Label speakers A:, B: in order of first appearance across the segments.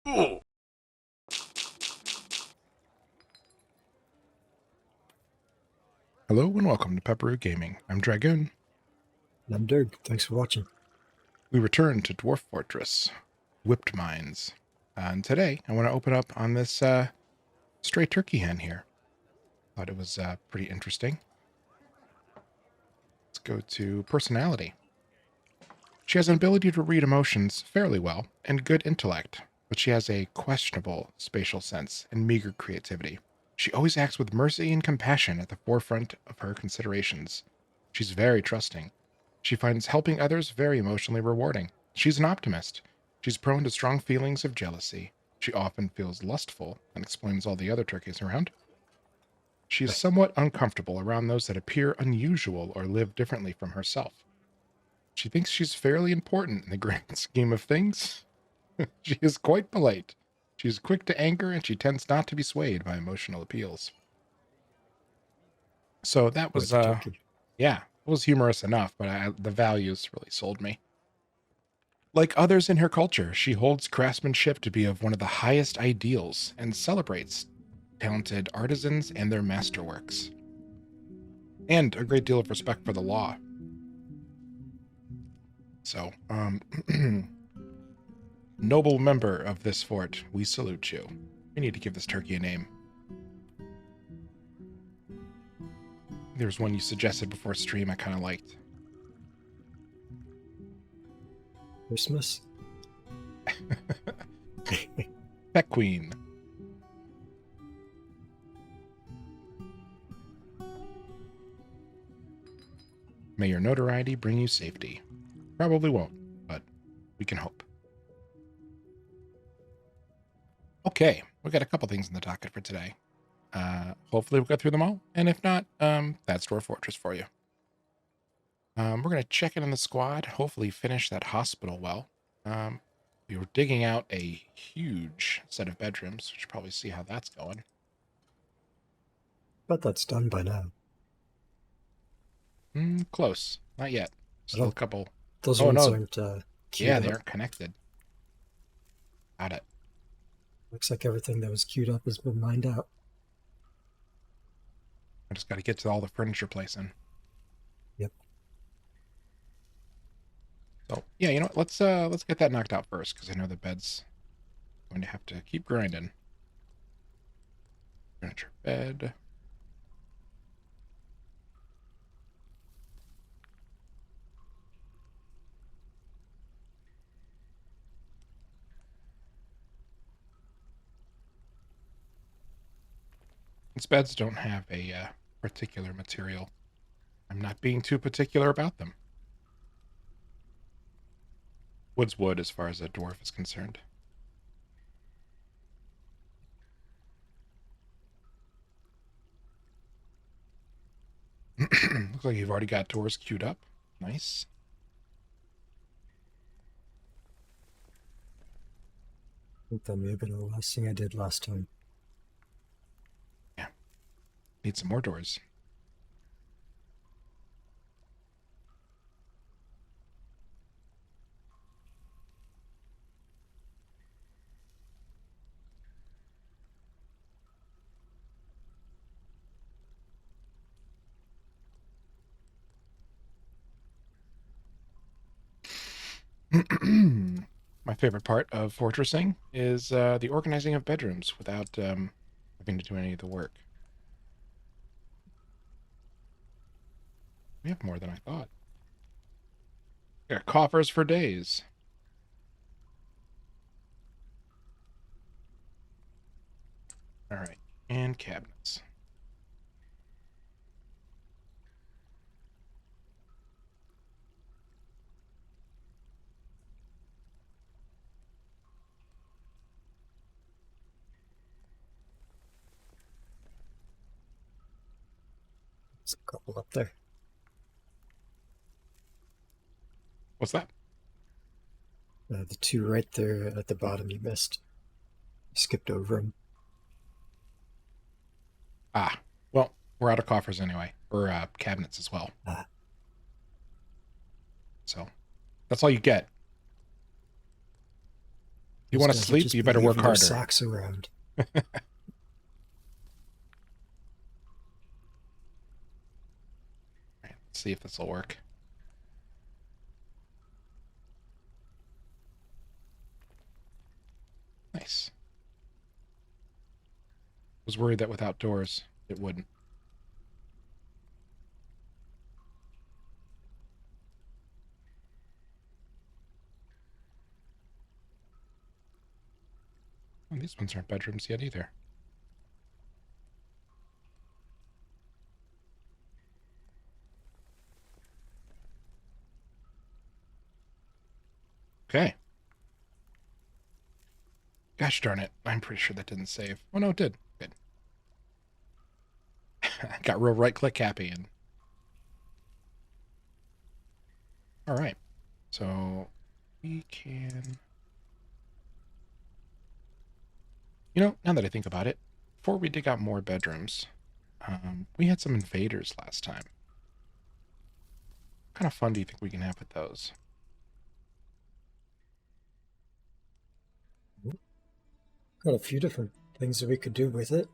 A: Oh. Hello and welcome to Pepperoo Gaming. I'm Dragoon.
B: And I'm Dirg. Thanks for watching.
A: We return to Dwarf Fortress, Whipped Mines. And today I want to open up on this stray turkey hen here. Thought it was pretty interesting. Let's go to personality. She has an ability to read emotions fairly well and good intellect, but she has a questionable spatial sense and meager creativity. She always acts with mercy and compassion at the forefront of her considerations. She's very trusting. She finds helping others very emotionally rewarding. She's an optimist. She's prone to strong feelings of jealousy. She often feels lustful and explains all the other turkeys around. She is somewhat uncomfortable around those that appear unusual or live differently from herself. She thinks she's fairly important in the grand scheme of things. She is quite polite. She's quick to anger, and she tends not to be swayed by emotional appeals. So that was, yeah, it was humorous enough, but the values really sold me. Like others in her culture, she holds craftsmanship to be of one of the highest ideals and celebrates talented artisans and their masterworks, and a great deal of respect for the law. So, noble member of this fort, we salute you. We need to give this turkey a name. There's one you suggested before stream I kind of liked.
B: Christmas?
A: Pet Queen. May your notoriety bring you safety. Probably won't, but we can hope. Okay, we got a couple things in the docket for today. Hopefully we'll get through them all, and if not, that's Dwarf Fortress for you. We're going to check in on the squad, hopefully finish that hospital well. We were digging out a huge set of bedrooms. We should probably see how that's going.
B: But that's done by now.
A: Close. Not yet. Still a couple.
B: Those ones aren't queued
A: yeah,
B: up.
A: they aren't connected. Got it.
B: Looks like everything that was queued up has been mined out.
A: I just got to get to all the furniture placing.
B: Yep.
A: So yeah, you know what? Let's get that knocked out first, because I know the bed's going to have to keep grinding. Furniture, bed. These beds don't have a particular material. I'm not being too particular about them. Wood's wood as far as a dwarf is concerned. Looks like you've already got doors queued up. Nice.
B: I think that may have been the last thing I did last time.
A: Yeah. Need some more doors. My favorite part of fortressing is the organizing of bedrooms without having to do any of the work. We have more than I thought. We got coffers for days. All right, and cabinets.
B: There's a couple up there.
A: What's that?
B: The two right there at the bottom you missed. You skipped over them.
A: Ah, well, we're out of coffers anyway, or cabinets as well. So that's all you get. you
B: Those
A: want to
B: guys would
A: sleep,
B: just
A: you
B: be
A: better work
B: leaving their
A: harder.
B: socks around.
A: Let's see if this will work. Nice. Was worried that without doors, it wouldn't. Oh, these ones aren't bedrooms yet either. Okay. Gosh darn it. I'm pretty sure that didn't save. Oh, no, it did. Good. Got real right-click happy. And all right. So we can... You know, now that I think about it, before we dig out more bedrooms, we had some invaders last time. What kind of fun do you think we can have with those?
B: Got a few different things that we could do with it.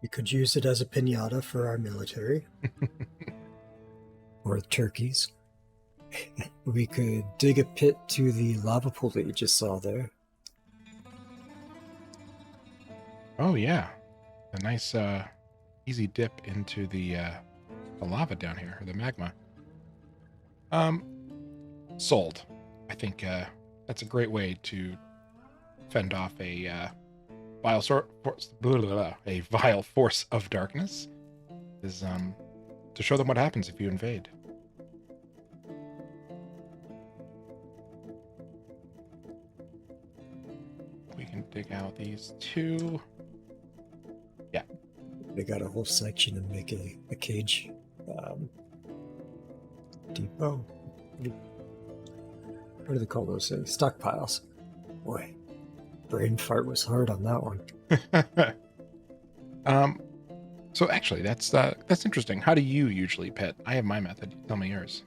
B: We could use it as a piñata for our military. Or turkeys. We could dig a pit to the lava pool that you just saw there.
A: Oh, yeah. A nice, easy dip into the lava down here, or the magma. Sold. I think that's a great way to fend off a vile force of darkness. Is to show them what happens if you invade. We can dig out these two. Yeah.
B: They got a whole section and make a cage depot. What do they call those things? Stockpiles. Boy, brain fart was hard on that one.
A: So actually, that's interesting. How do you usually pit? I have my method. Tell me yours.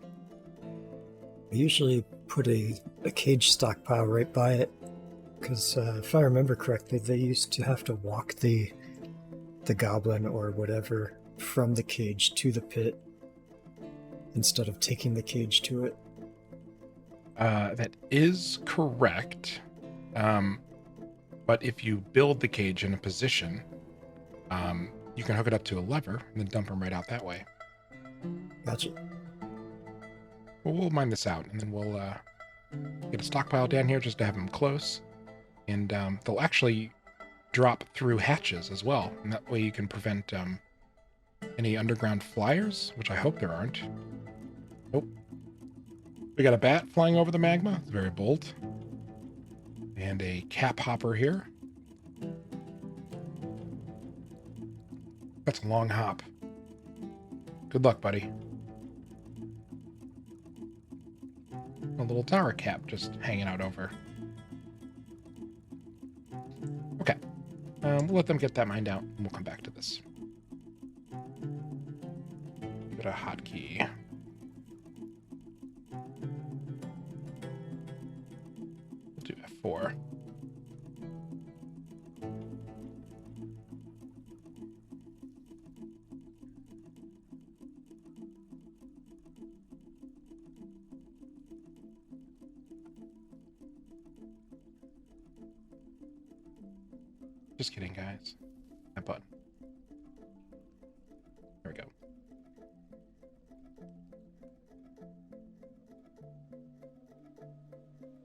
B: I usually put a cage stockpile right by it, because if I remember correctly, they used to have to walk the goblin or whatever from the cage to the pit instead of taking the cage to it.
A: That is correct. But if you build the cage in a position, you can hook it up to a lever and then dump them right out that way.
B: Gotcha.
A: Well, we'll mine this out, and then we'll get a stockpile down here just to have them close. And they'll actually drop through hatches as well. And that way you can prevent any underground flyers, which I hope there aren't. Nope. We got a bat flying over the magma. It's very bold. And a cap hopper here. That's a long hop. Good luck, buddy. A little tower cap just hanging out over. Okay. We'll let them get that mined out, and we'll come back to this. Give it a hotkey. We'll do F4. Just kidding, guys. That button. There we go.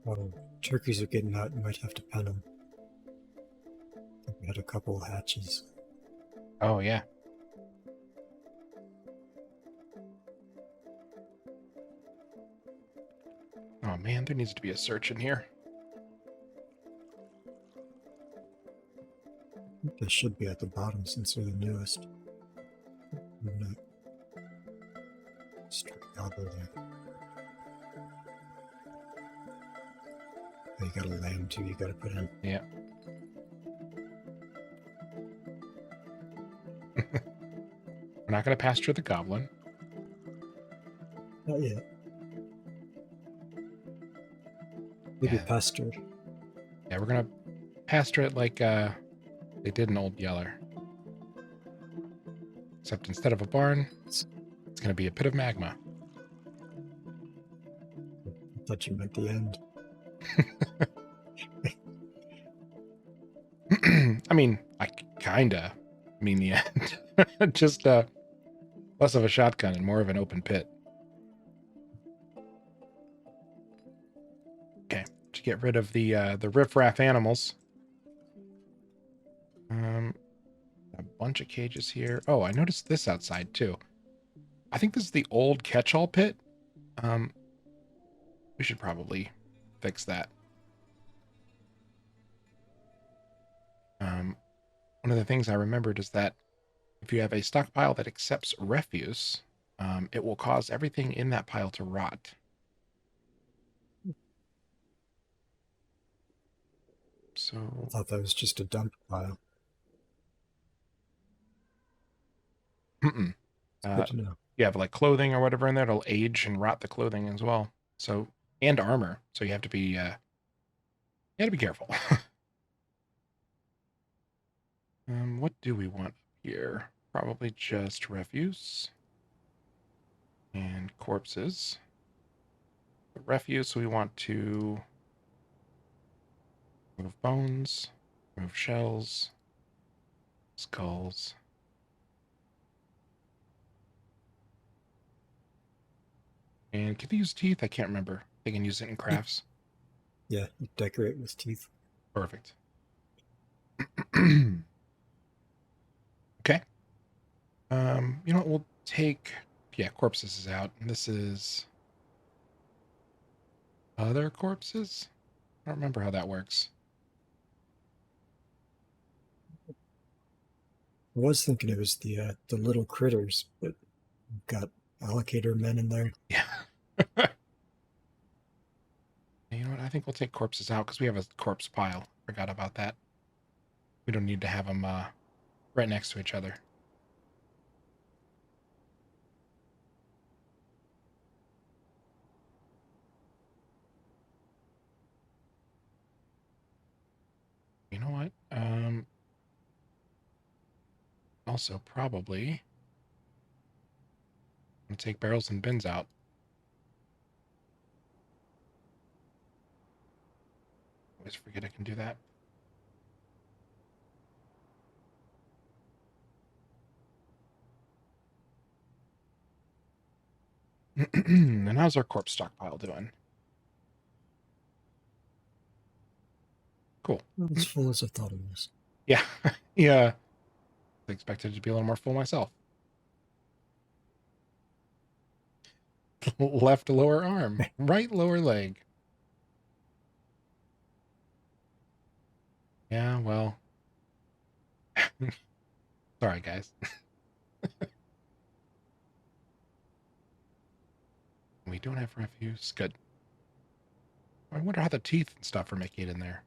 B: Well, turkeys are getting out. You might have to pen them. We had a couple of hatches.
A: Oh, yeah. Oh, man, there needs to be a search in here.
B: They should be at the bottom since they're the newest. Straight elbow there. Oh, you got a lamb too, you gotta put in.
A: Yeah. We're not going to pasture the goblin.
B: Not yet. Maybe
A: Yeah.
B: pasture.
A: Yeah, we're gonna pasture it like they did in Old Yeller. Except instead of a barn,
B: It's-
A: it's gonna be a pit of magma.
B: I thought you meant the end.
A: I mean, I kinda mean the end. Just less of a shotgun and more of an open pit. Okay, to get rid of the riffraff animals. A bunch of cages here. Oh, I noticed this outside too. I think this is the old catch-all pit. Um, we should probably fix that. One of the things I remembered is that if you have a stockpile that accepts refuse, it will cause everything in that pile to rot.
B: I
A: So,
B: thought that was just a dump pile.
A: mm-mm.
B: It's good to know.
A: You have like clothing or whatever in there, it'll age and rot the clothing as well. So, and armor. So you have to be careful. What do we want here? Probably just refuse and corpses. The refuse, we want to remove bones, remove shells, skulls. And can they use teeth? I can't remember. They can use it in crafts.
B: Yeah, you decorate with teeth.
A: Perfect. Okay. You know what? We'll take, yeah, corpses is out. And this is other corpses? I don't remember how that works.
B: I was thinking it was the little critters, but we've got allocator men in there.
A: Yeah. You know what? I think we'll take corpses out because we have a corpse pile. Forgot about that. We don't need to have them right next to each other. You know what? Also probably I'm gonna take barrels and bins out. Always forget I can do that. And how's our corpse stockpile doing? Cool.
B: Not as full as I thought it was.
A: Yeah. Yeah. I expected it to be a little more full myself. Left lower arm, right lower leg. Yeah, well. Sorry, guys. We don't have refuse. Good. I wonder how the teeth and stuff are making it in there.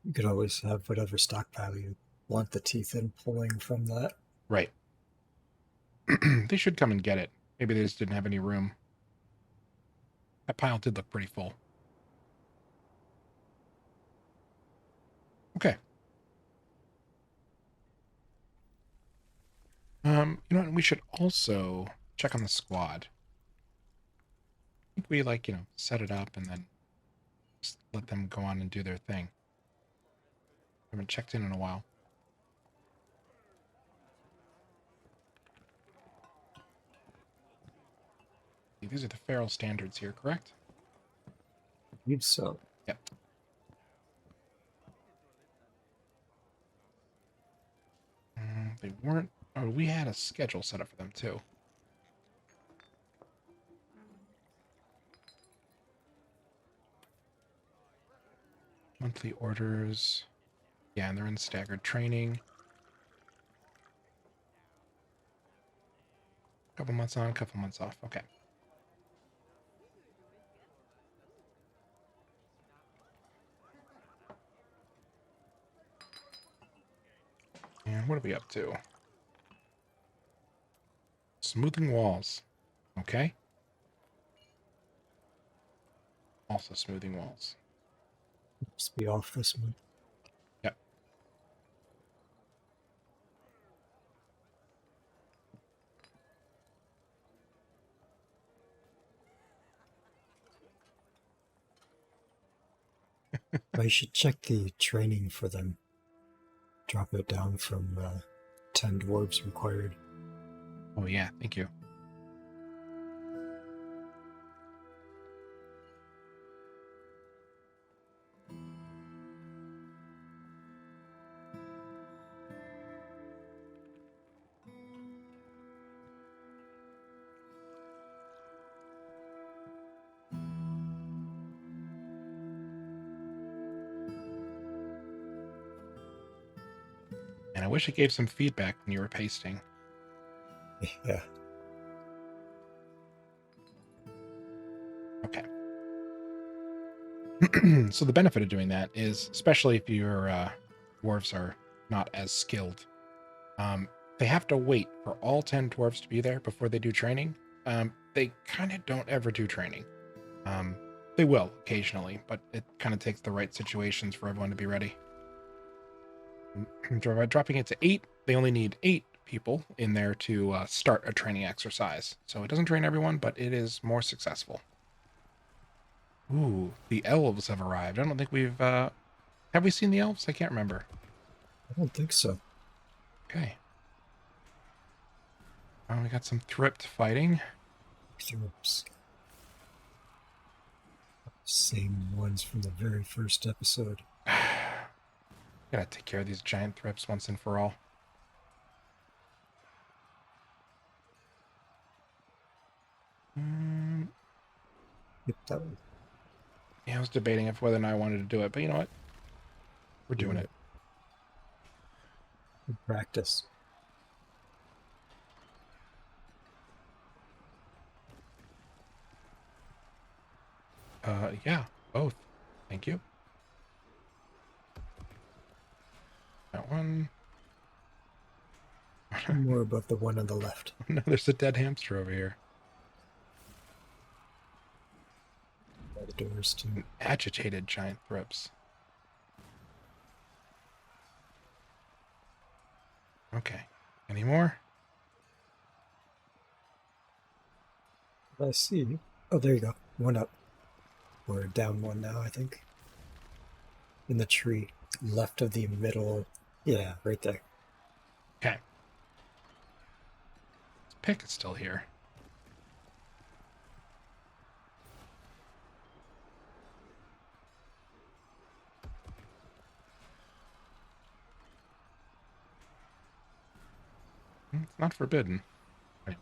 B: You could always have whatever stockpile you want the teeth in pulling from that.
A: Right. They should come and get it. Maybe they just didn't have any room. That pile did look pretty full. Okay. You know what? We should also check on the squad. I think we set it up and then just let them go on and do their thing. Haven't checked in a while. These are the feral standards here, correct?
B: I believe so.
A: Yep. They weren't. Oh, we had a schedule set up for them too. Monthly orders. Yeah, and they're in staggered training. Couple months on, couple months off. Okay. And what are we up to? Smoothing walls. Okay. Also smoothing walls.
B: Must be off this one.
A: Yep.
B: I should check the training for them. Drop it down from 10 dwarves required.
A: Oh, yeah. Thank you. And I wish it gave some feedback when you were pasting.
B: Yeah.
A: Okay. So the benefit of doing that is, especially if your dwarves are not as skilled, they have to wait for all 10 dwarves to be there before they do training. They kind of don't ever do training. They will occasionally, but it kind of takes the right situations for everyone to be ready. Dropping it to 8, they only need 8 people in there to start a training exercise. So it doesn't train everyone, but it is more successful. Ooh, the elves have arrived. I don't think we've... have we seen the elves? I can't remember.
B: I don't think so.
A: Okay. Oh, we got some thript fighting.
B: Oops. Same ones from the very first episode.
A: Gotta take care of these giant thrips once and for all.
B: Yep, that one.
A: Yeah, I was debating if whether or not I wanted to do it, but you know what? We're doing it.
B: Good practice.
A: Yeah, both. Thank you. That one.
B: More about the one on the left.
A: No, there's a dead hamster over here.
B: By the doors, too.
A: Agitated giant thrips. Okay. Any more?
B: I see. Oh, there you go. One up. Or down one now, I think. In the tree. Left of the middle. Yeah, right there.
A: Okay. This pick is still here. It's not forbidden. Right.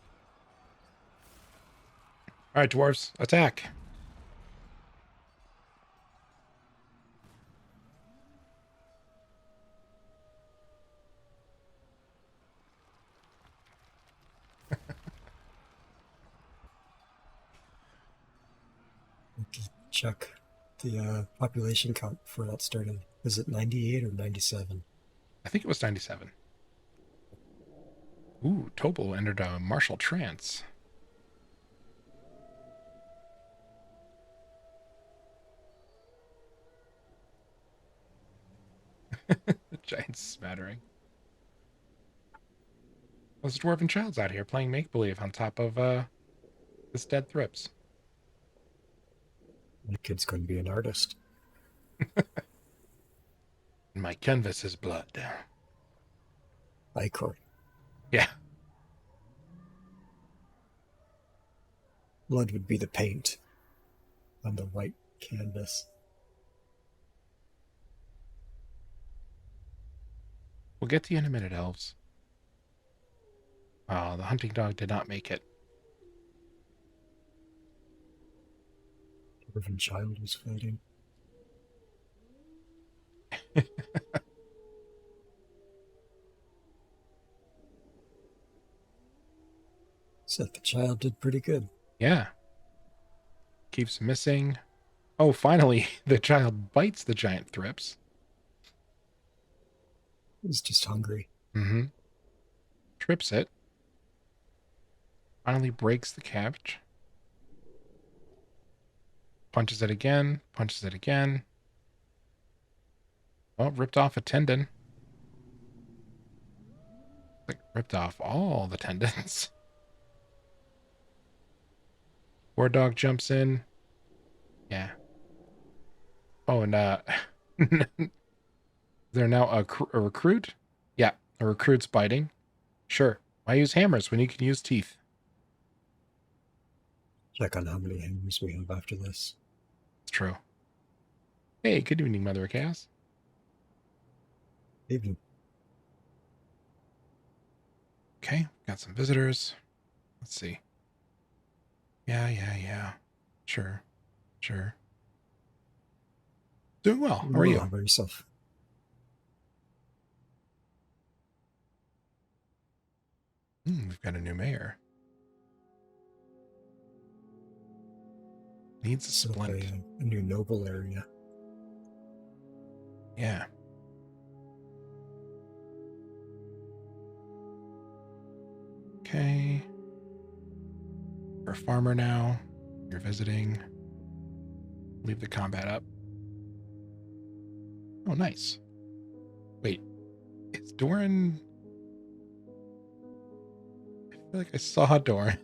A: All right, dwarves, attack.
B: Check the population count before that started. Was it 98 or 97?
A: I think it was 97. Ooh, Tobal entered a martial trance. The giant smattering. Those dwarven child's out here playing make-believe on top of this dead thrips.
B: The kid's going to be an artist.
A: My canvas is blood.
B: Icor.
A: Yeah.
B: Blood would be the paint on the white canvas.
A: We'll get to you in a minute, elves. Oh, the hunting dog did not make it.
B: Dwarven child was fighting. Said the child did pretty good.
A: Yeah. Keeps missing. Oh, finally, the child bites the giant thrips.
B: He's just hungry.
A: Mm-hmm. Trips it. Finally breaks the cabbage. Punches it again. Punches it again. Oh, ripped off a tendon. Like, ripped off all the tendons. War dog jumps in. Yeah. Oh, and they're now a recruit? Yeah, a recruit's biting. Sure. Why use hammers when you can use teeth?
B: Check on how many hammers we have after this.
A: It's true. Hey, good evening, Mother of Chaos.
B: Even
A: Okay, got some visitors. Let's see. Yeah. Sure. Doing well. How are you?
B: How about yourself?
A: We've got a new mayor. Needs a
B: Set up
A: splint.
B: a new noble area.
A: Yeah. Okay. You're a farmer now. You're visiting. Leave the combat up. Oh, nice. Wait. Is Doran... I feel like I saw Doran.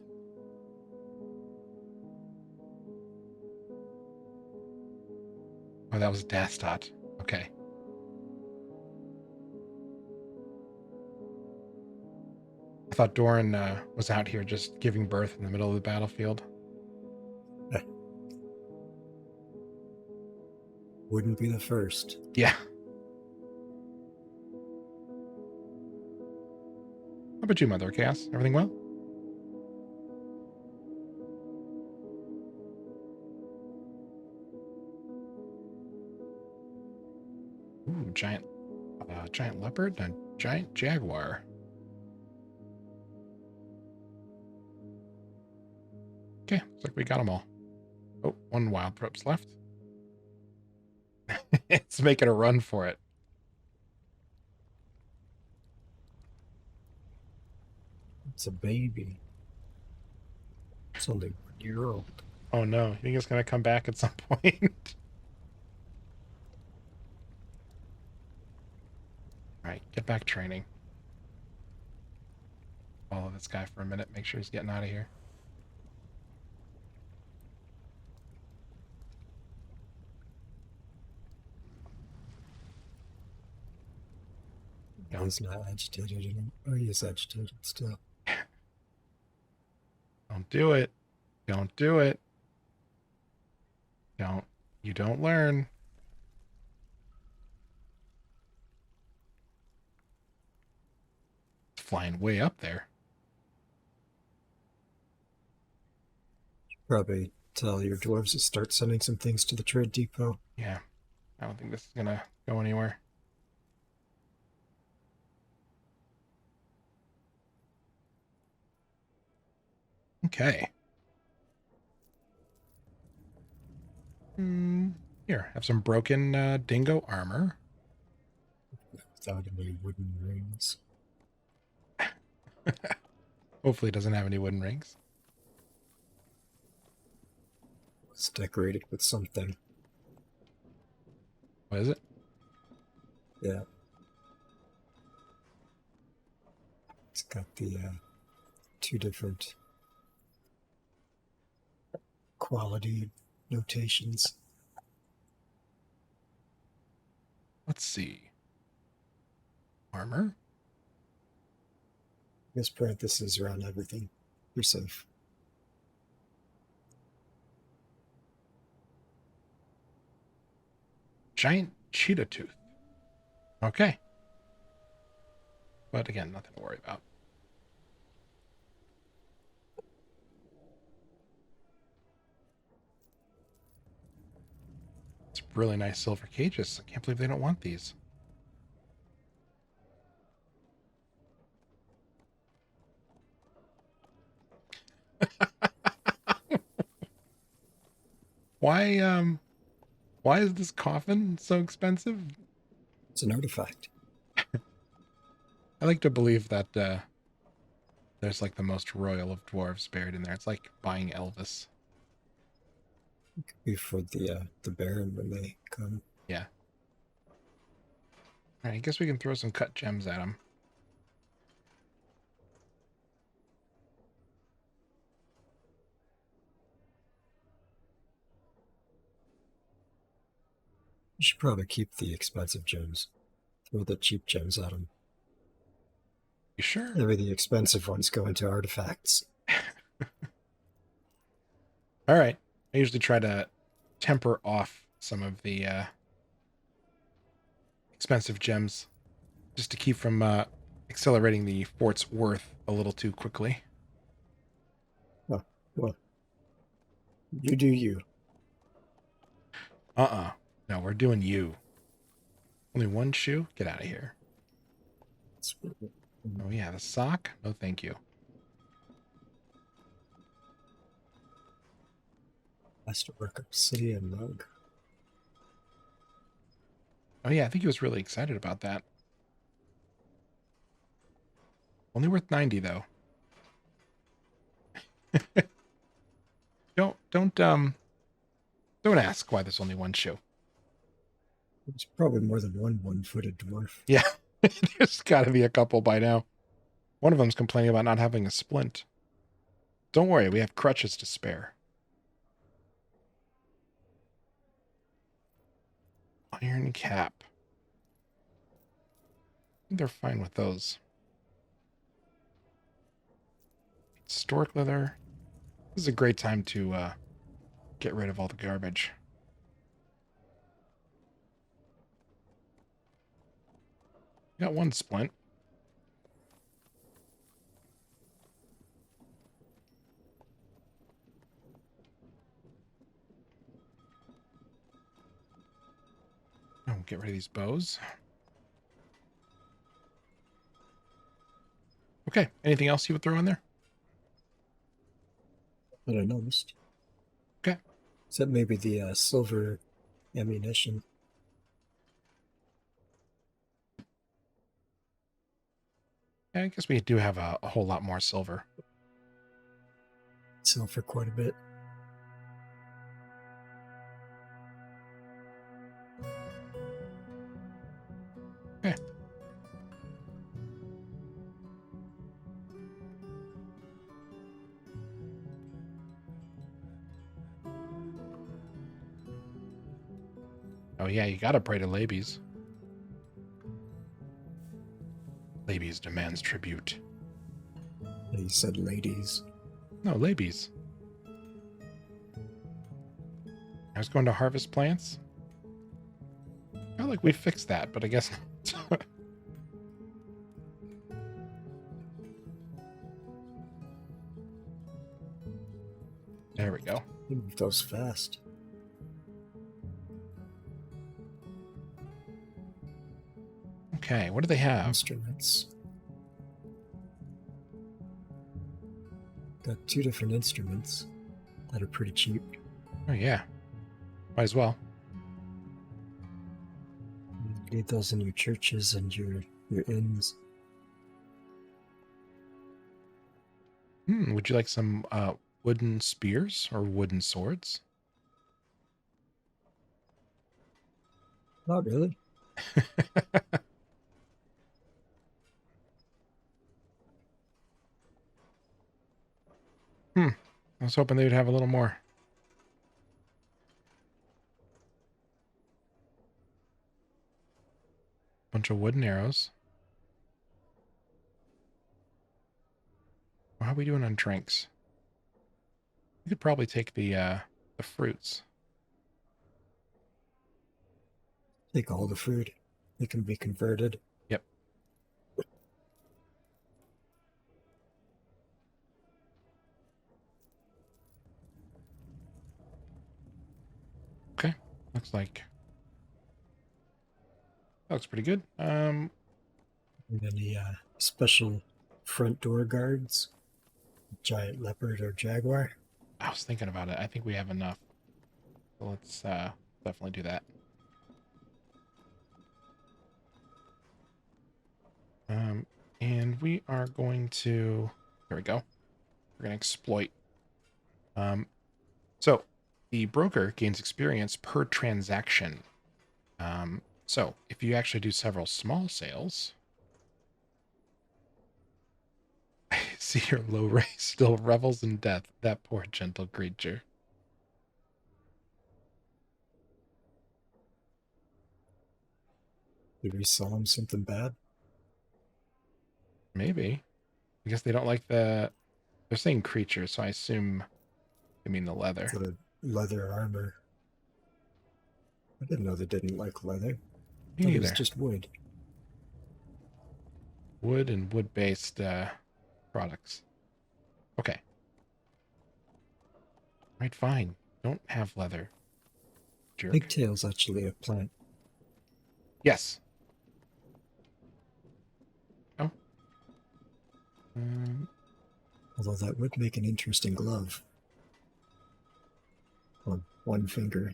A: Oh, that was Dastot. Okay. I thought Doran was out here just giving birth in the middle of the battlefield.
B: Wouldn't be the first.
A: Yeah. How about you, Mother of Chaos? Everything well? Ooh, giant leopard and a giant jaguar. Okay, looks like we got them all. Oh, one wild throp's left. It's making a run for it.
B: It's a baby. It's only 1 year old.
A: Oh no, you think it's gonna come back at some point? Alright, get back training. Follow this guy for a minute, make sure he's getting out of here.
B: No, he's not agitated anymore. Oh, he is agitated still.
A: Don't do it. Don't do it. You don't learn. It's flying way up there.
B: Probably tell your dwarves to start sending some things to the trade depot.
A: Yeah. I don't think this is gonna go anywhere. Okay. Here, have some broken dingo armor.
B: Without any wooden rings.
A: Hopefully it doesn't have any wooden rings.
B: It's decorated with something.
A: What is it?
B: Yeah. It's got the two different quality notations.
A: Let's see. Armor?
B: There's parentheses around everything. You're safe.
A: Giant cheetah tooth. Okay. But again, nothing to worry about. It's really nice silver cages. I can't believe they don't want these. Why is this coffin so expensive?
B: It's an artifact.
A: I like to believe that There's like the most royal of dwarves buried in there. It's like buying Elvis.
B: Before the Baron when they come.
A: Yeah. All right, I guess we can throw some cut gems at him.
B: You should probably keep the expensive gems. Throw the cheap gems at them.
A: You sure?
B: That way the expensive ones go into artifacts.
A: All right. I usually try to temper off some of the expensive gems just to keep from accelerating the fort's worth a little too quickly.
B: Oh, well, you do you.
A: No, we're doing you. Only one shoe? Get out of here. Oh, yeah, the sock? No, thank you.
B: Masterwork obsidian mug.
A: Oh, yeah, I think he was really excited about that. Only worth 90, though. Don't ask why there's only one shoe.
B: There's probably more than one one-footed dwarf.
A: Yeah, there's got to be a couple by now. One of them's complaining about not having a splint. Don't worry, we have crutches to spare. Iron cap. I think they're fine with those. Stork leather. This is a great time to get rid of all the garbage. Got one splint. Oh, get rid of these bows. Okay, anything else you would throw in there?
B: That I noticed.
A: Okay.
B: Except maybe the silver ammunition.
A: Yeah, I guess we do have a whole lot more silver.
B: Sell for quite a bit.
A: Okay. Oh yeah, you gotta pray to Labies. Labies demands tribute.
B: He said ladies.
A: No, Labies. I was going to harvest plants. I felt like we fixed that, but I guess not. There we go.
B: He moved those fast.
A: Okay, what do they have?
B: Instruments. Got 2 different instruments that are pretty cheap.
A: Oh yeah, might as well.
B: You need those in your churches and your inns.
A: Would you like some wooden spears or wooden swords?
B: Not really.
A: I was hoping they would have a little more. Bunch of wooden arrows. How are we doing on drinks? We could probably take the fruits.
B: Take all the food. They can be converted.
A: Yep. Okay. Looks pretty good.
B: And any special front door guards? Giant leopard or jaguar?
A: I was thinking about it. I think we have enough. So let's definitely do that. And we are going to There we go. We're going to exploit. So the broker gains experience per transaction. So if you actually do several small sales, I see your low ray still revels in death. That poor gentle creature.
B: Did we sell him something bad?
A: Maybe. I guess they don't like the... They're saying creature, so I assume they mean the leather.
B: The leather armor. I didn't know they didn't like leather.
A: Me
B: Thought it was
A: neither.
B: just wood.
A: Wood and wood-based products. Okay. Right, fine. Don't have leather. Jerk.
B: Pigtail's actually a plant.
A: Yes. Oh. Um,
B: Although that would make an interesting glove. On one finger.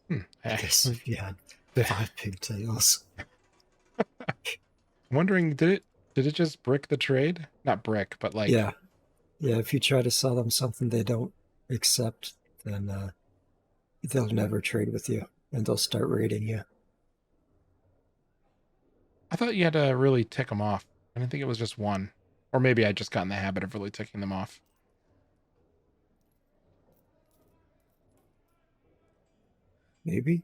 B: I guess
A: actually,
B: if you had
A: I'm
B: 5 pigtails.
A: wondering, did it just brick the trade? Not brick, but like...
B: Yeah. Yeah, if you try to sell them something they don't accept, then they'll never trade with you. And they'll start raiding you.
A: I thought you had to really tick them off. I didn't think it was just one. Or maybe I just got in the habit of really ticking them off.
B: Maybe?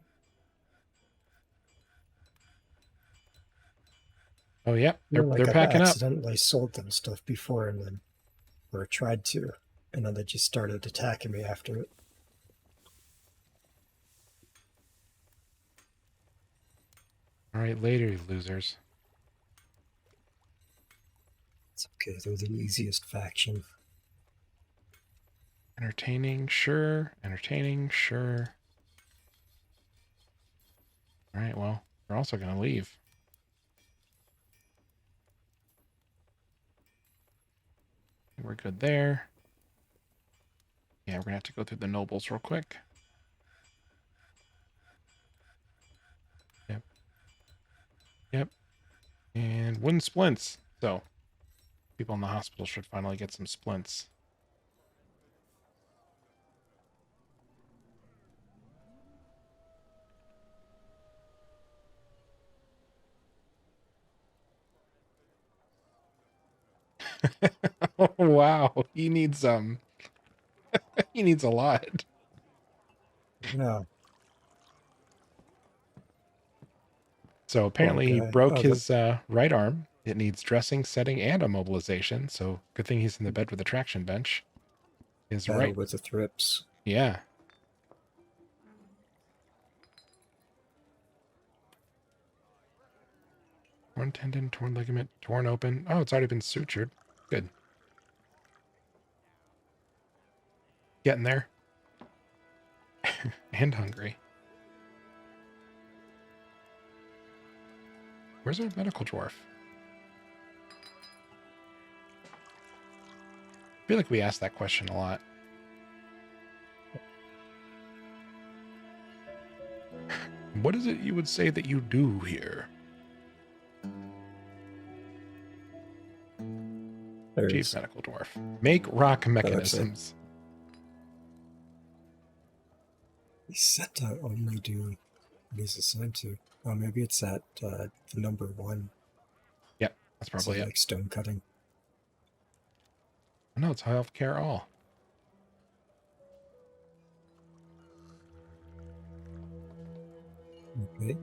A: Oh, yeah.
B: You know,
A: They're
B: like I've
A: packing up.
B: accidentally sold them stuff before and then, or tried to, and then they just started attacking me after it.
A: All right, later, you losers.
B: It's okay, they're the easiest faction.
A: Entertaining, sure. Entertaining, sure. All right, well, we're also going to leave. We're good there. Yeah, we're going to have to go through the nobles real quick. Yep. Yep. And wooden splints. So, people in the hospital should finally get some splints. Oh, wow. He needs he needs a lot.
B: Yeah.
A: So
B: Poor
A: apparently he
B: guy.
A: broke
B: Oh,
A: his right arm. It needs dressing, setting, and immobilization. So good thing he's in the bed with a traction bench. His
B: battle
A: right,
B: with the thrips.
A: yeah. Torn tendon, torn ligament, torn open. Oh, it's already been sutured. Good. Getting there. And hungry. Where's our medical dwarf? I feel like we asked that question a lot. What is it you would say that you do here? Chief medical dwarf. Make rock mechanisms.
B: He's set to only do what he's assigned to. Oh, maybe it's at the number 1.
A: Yep, that's probably
B: so
A: it.
B: like stone cutting.
A: Oh, no, it's healthcare all.
B: Okay.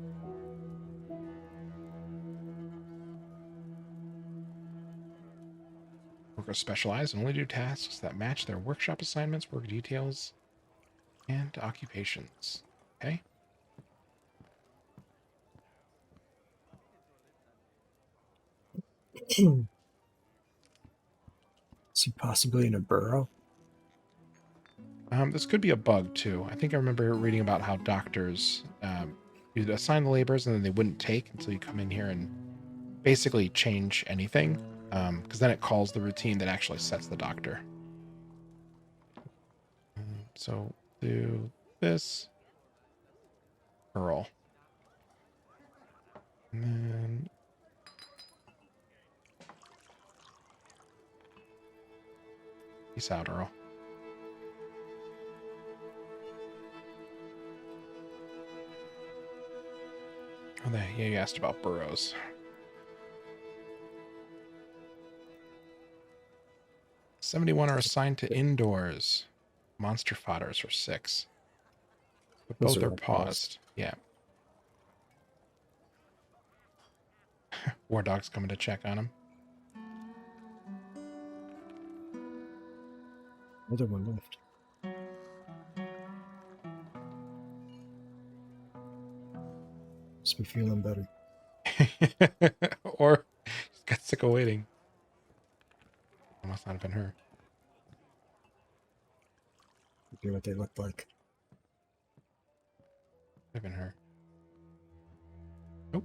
A: Workers specialize and only do tasks that match their workshop assignments, work details, and occupations. Okay.
B: Is he possibly in a burrow?
A: This could be a bug too. I think I remember reading about how doctors you'd assign the labors and then they wouldn't take until you come in here and basically change anything, because then it calls the routine that actually sets the doctor. So do this, Earl, and then Peace out, Earl. Oh, yeah, you asked about burrows. $71 are assigned to indoors. Monster fodders are 6. But
B: Those
A: both are
B: all
A: paused. Yeah. War Dog's coming to check on him.
B: Another one left. Must be feeling better.
A: Or just got sick of waiting. It must not have been her.
B: Be what they look like.
A: Could have been her. Nope.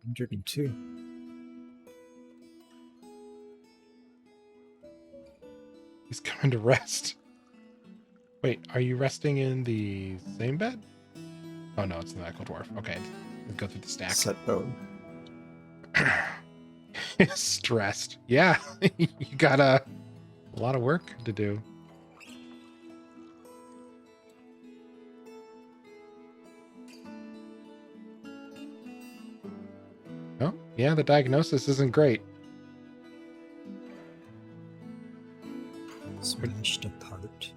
B: I'm drinking 2.
A: He's coming to rest. Wait, are you resting in the same bed? Oh no, it's the Echo Dwarf. Okay, let's go through the stack.
B: Set bone.
A: Stressed. Yeah, you got a lot of work to do. Oh, yeah, the diagnosis isn't great.
B: Smashed apart.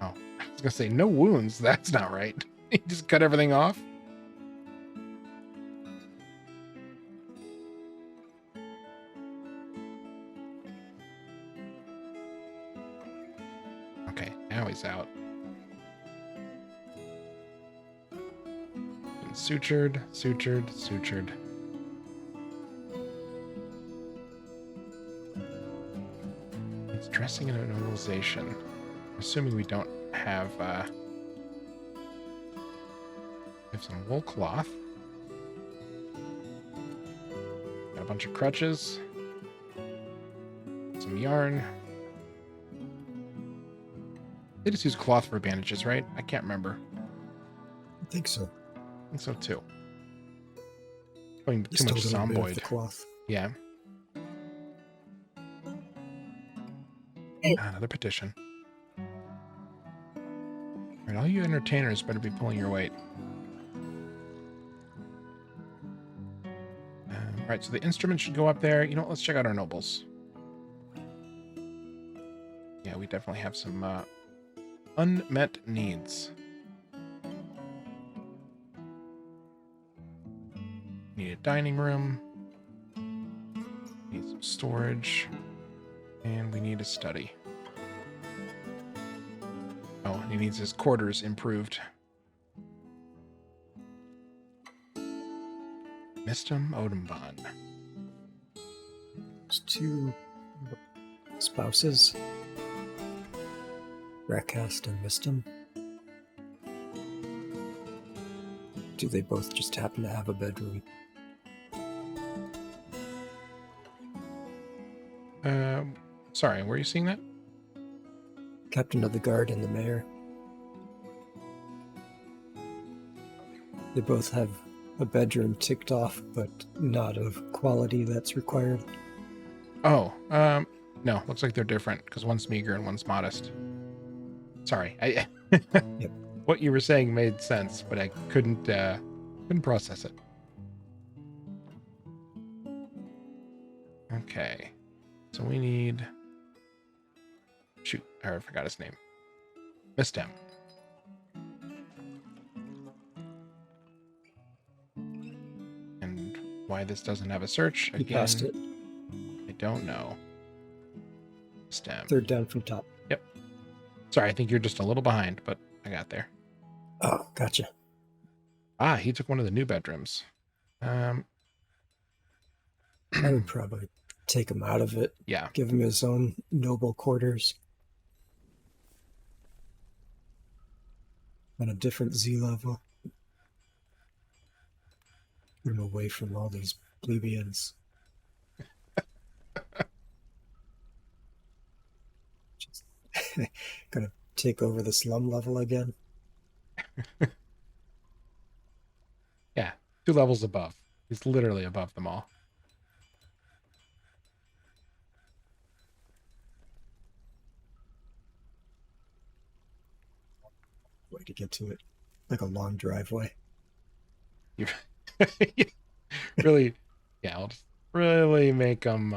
A: Oh, I was gonna say no wounds. That's not right. He just cut everything off. Okay, now he's out. And sutured, sutured, sutured. It's dressing in a normalization. Assuming we don't have we have some wool cloth. Got a bunch of crutches. Some yarn. They just use cloth for bandages, right? I can't remember.
B: I think so.
A: I think so too. Going too
B: Just
A: much
B: a little bit of the
A: zomboid.
B: cloth.
A: Yeah. Another petition. Alright, all you entertainers better be pulling your weight. Alright, so the instruments should go up there. You know what? Let's check out our nobles. Yeah, we definitely have some unmet needs. Need a dining room. Need some storage. And we need a study. Oh, he needs his quarters improved. Mistum Odembon.
B: There's 2 spouses. Rakast and Mistum. Do they both just happen to have a bedroom?
A: Sorry, where are you seeing that?
B: Captain of the Guard and the Mayor. They both have a bedroom ticked off, but not of quality that's required.
A: Oh, no, looks like they're different because one's meager and one's modest. Sorry,
B: Yep.
A: What you were saying made sense, but I couldn't process it. Okay, so we need. Shoot, I forgot his name. Mistem. And why this doesn't have a search
B: You
A: again?
B: passed it.
A: I don't know. Mistem.
B: 3rd down from top.
A: Yep. Sorry, I think you're just a little behind, but I got there.
B: Oh, gotcha.
A: Ah, he took one of the new bedrooms.
B: I would probably take him out of it.
A: Yeah.
B: Give him his own noble quarters. On a different Z level. Get him away from all these plebeians. Gonna take over the slum level again.
A: Yeah, 2 levels above. He's literally above them all.
B: Way to get to it. Like a long driveway.
A: You really, yeah, I'll just really make them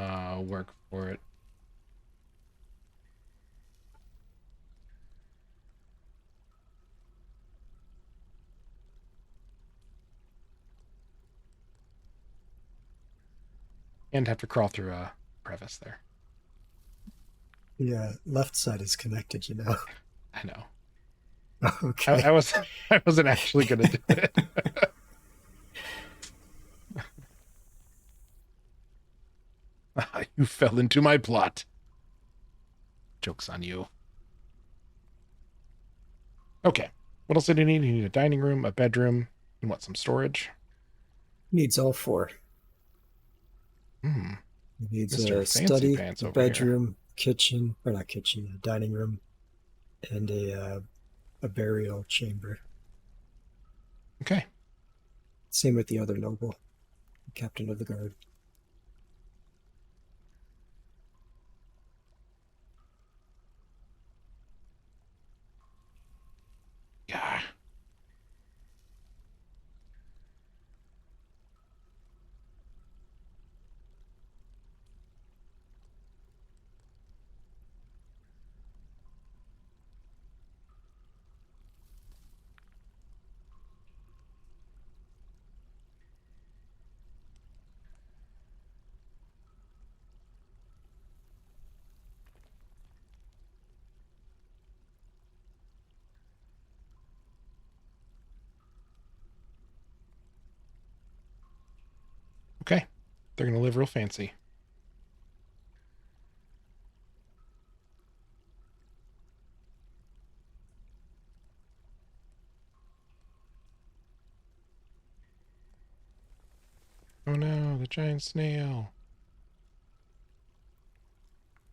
A: work for it. And have to crawl through a crevice there.
B: The left side is connected, you know.
A: I know.
B: Okay.
A: I wasn't actually gonna do it. You fell into my plot. Joke's on you. Okay. What else did you need? You need a dining room, a bedroom, and what, some storage?
B: Needs all 4.
A: Hmm.
B: It needs
A: Mr.
B: a
A: Fancy
B: study,
A: Pants
B: a
A: over here.
B: bedroom, kitchen, or not kitchen, a dining room, and a burial chamber.
A: Okay.
B: Same with the other noble, captain of the guard.
A: Yeah. Okay. They're gonna live real fancy. Oh no, the giant snail.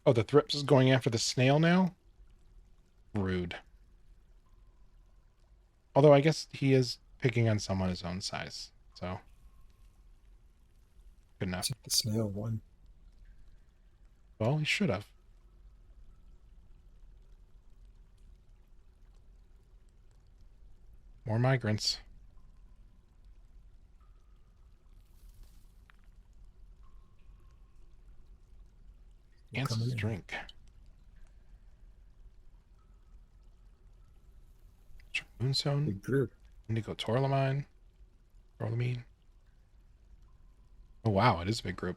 A: Oh, the thrips is going after the snail now? Rude. Although I guess he is picking on someone his own size. So good enough.
B: Except the snail one.
A: Well, he should have. More migrants. Answers drink. Moonstone.
B: Big group.
A: Indigo Torlamine. Torlamine. Oh wow, it is a big group.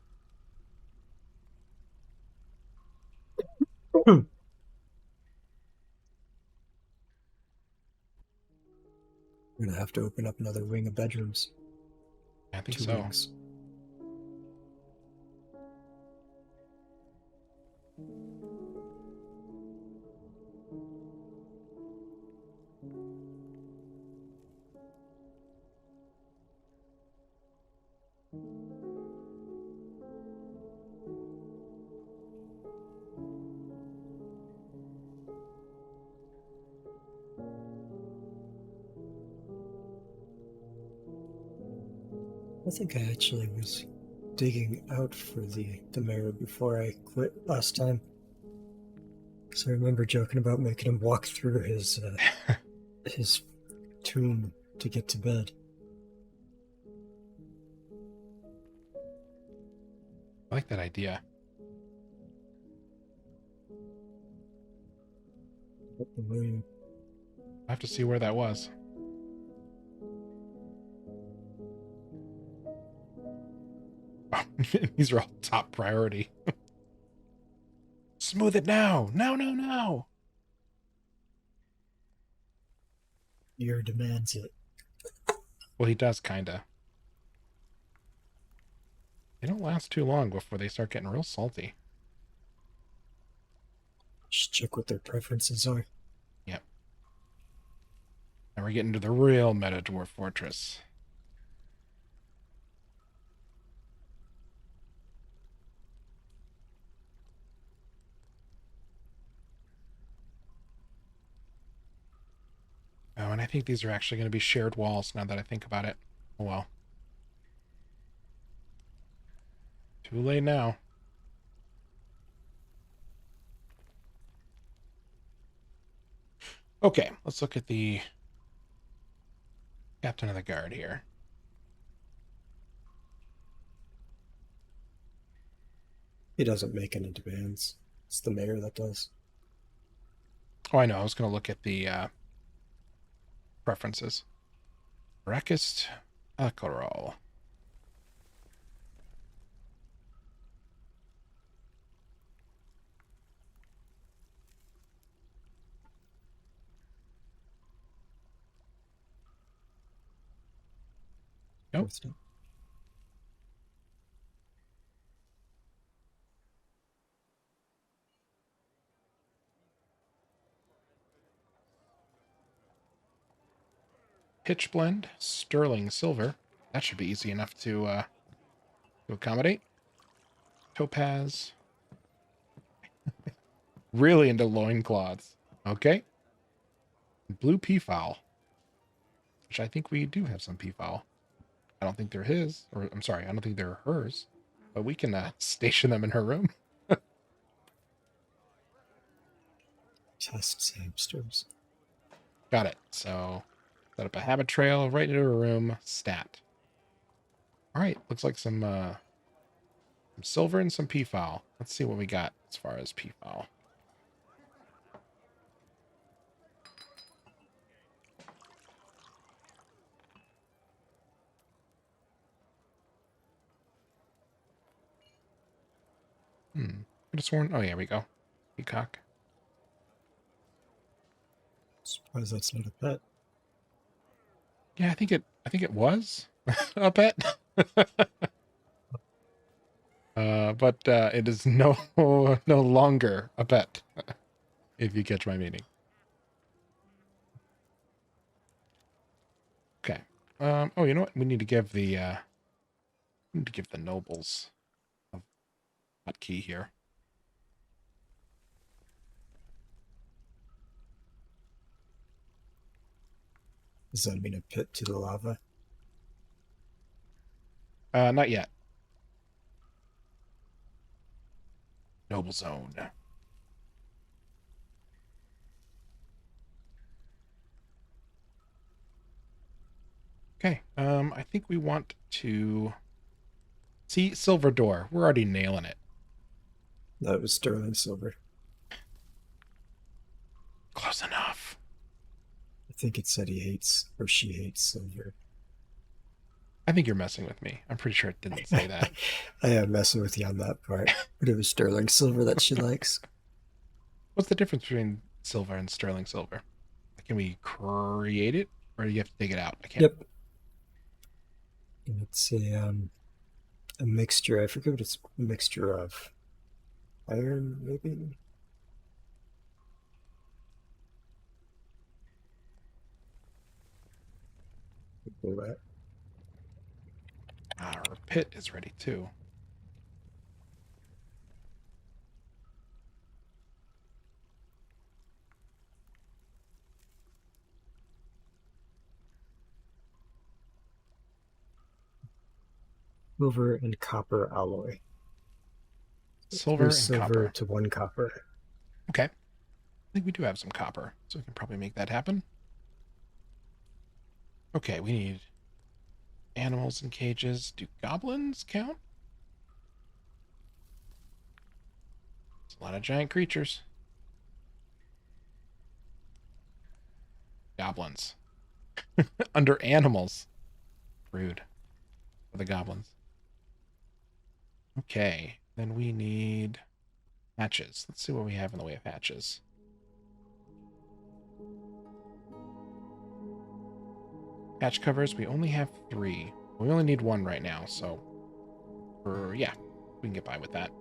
B: We're gonna have to open up another wing of bedrooms.
A: I think
B: 2
A: so.
B: wings. I think I actually was digging out for the mirror before I quit last time. So I remember joking about making him walk through his tomb to get to bed.
A: I like that idea.
B: I
A: I have to see where that was. These are all top priority. Smooth it now. No.
B: Your demands it.
A: Well, he does, kinda. They don't last too long before they start getting real salty.
B: Just check what their preferences are.
A: Yep. Now we're getting to the real meta Dwarf Fortress. I think these are actually going to be shared walls now that I think about it. Oh well. Too late now. Okay, let's look at the captain of the guard here.
B: He doesn't make any demands. It's the mayor that does.
A: Oh, I know. I was going to look at the preferences. Breakfast alcohol. Nope. Pitch blend, sterling silver. That should be easy enough to accommodate. Topaz. Really into loincloths. Okay. Blue peafowl. Which I think we do have some peafowl. I don't think they're his. Or, I'm sorry, I don't think they're hers. But we can station them in her room.
B: Test hamsters.
A: Got it. So, set up a habit trail right into her room. Stat. All right. Looks like some silver and some peafowl. Let's see what we got as far as peafowl. Could have sworn. Oh, yeah, we go. Peacock.
B: Surprised that's not a pet.
A: Yeah, I think it was a pet. But it is no longer a pet, if you catch my meaning. Okay. Oh, you know what? We need to give the nobles a hotkey here.
B: Does that mean a pit to the lava?
A: Not yet. Noble zone. Okay. I think we want to see silver door. We're already nailing it.
B: That was sterling silver.
A: Close enough.
B: I think it said he hates or she hates silver.
A: I think you're messing with me. I'm pretty sure it didn't say that.
B: I am messing with you on that part. But it was sterling silver that she likes.
A: What's the difference between silver and sterling silver? Can we create it, or do you have to dig it out? I can't.
B: Yep. And it's a mixture. I forget what it's a mixture of. Iron, maybe? What?
A: Our pit is ready too.
B: Silver and copper alloy.
A: Silver and
B: silver
A: copper.
B: to 1 copper.
A: Okay. I think we do have some copper, so we can probably make that happen. Okay, we need animals in cages. Do goblins count? It's a lot of giant creatures. Goblins. Under animals. Rude. For the goblins. Okay, then we need hatches. Let's see what we have in the way of hatches. Hatch covers, we only have 3. We only need 1 right now, so yeah, we can get by with that.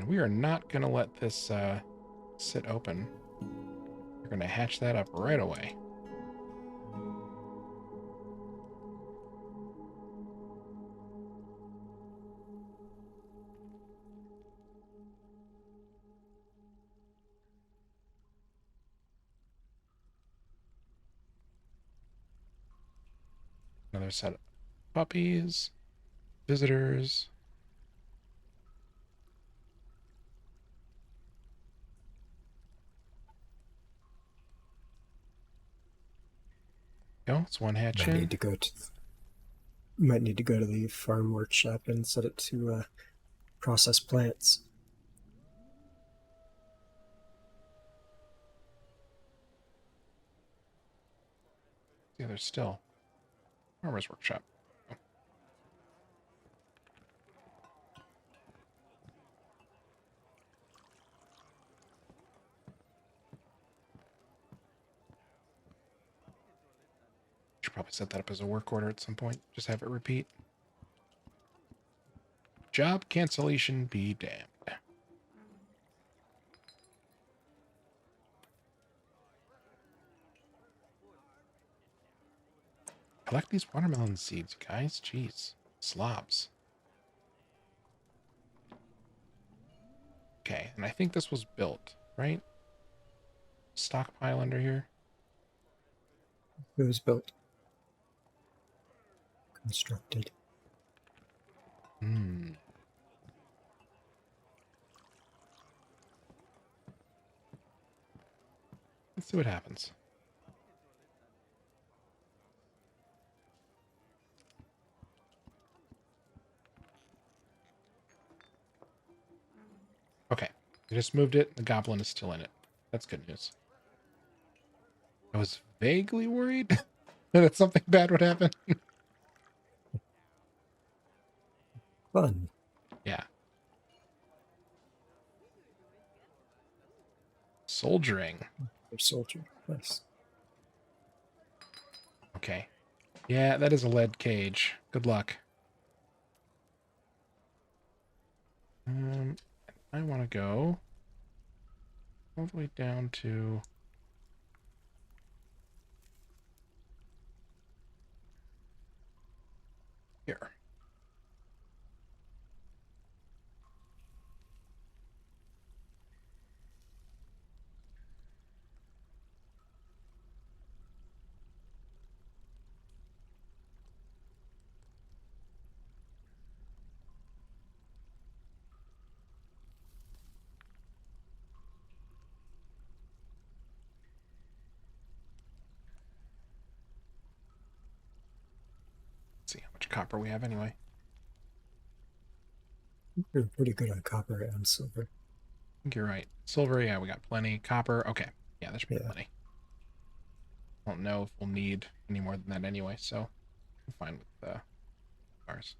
A: we are not going to let this sit open. We're going to hatch that up right away. Another set of puppies, visitors. No, it's one hatch
B: Might
A: in.
B: need to go to might need to go to the farm workshop and set it to process plants.
A: Yeah, there's still farmer's workshop. Oh. Should probably set that up as a work order at some point. Just have it repeat. Job cancellation be damned. Collect these watermelon seeds, guys. Jeez. Slobs. Okay, and I think this was built, right? Stockpile under here.
B: It was built. Constructed.
A: Hmm. Let's see what happens. Okay. I just moved it. The goblin is still in it. That's good news. I was vaguely worried that something bad would happen.
B: Fun.
A: Yeah. Soldiering.
B: For soldier. Nice.
A: Okay. Yeah, that is a lead cage. Good luck. I want to go all the way down to here. Let's see how much copper we have anyway.
B: We're pretty good on copper and silver.
A: I think you're right. Silver, yeah, we got plenty. Copper, okay. Yeah, there should be plenty. I don't know if we'll need any more than that anyway, so I'm fine with ours.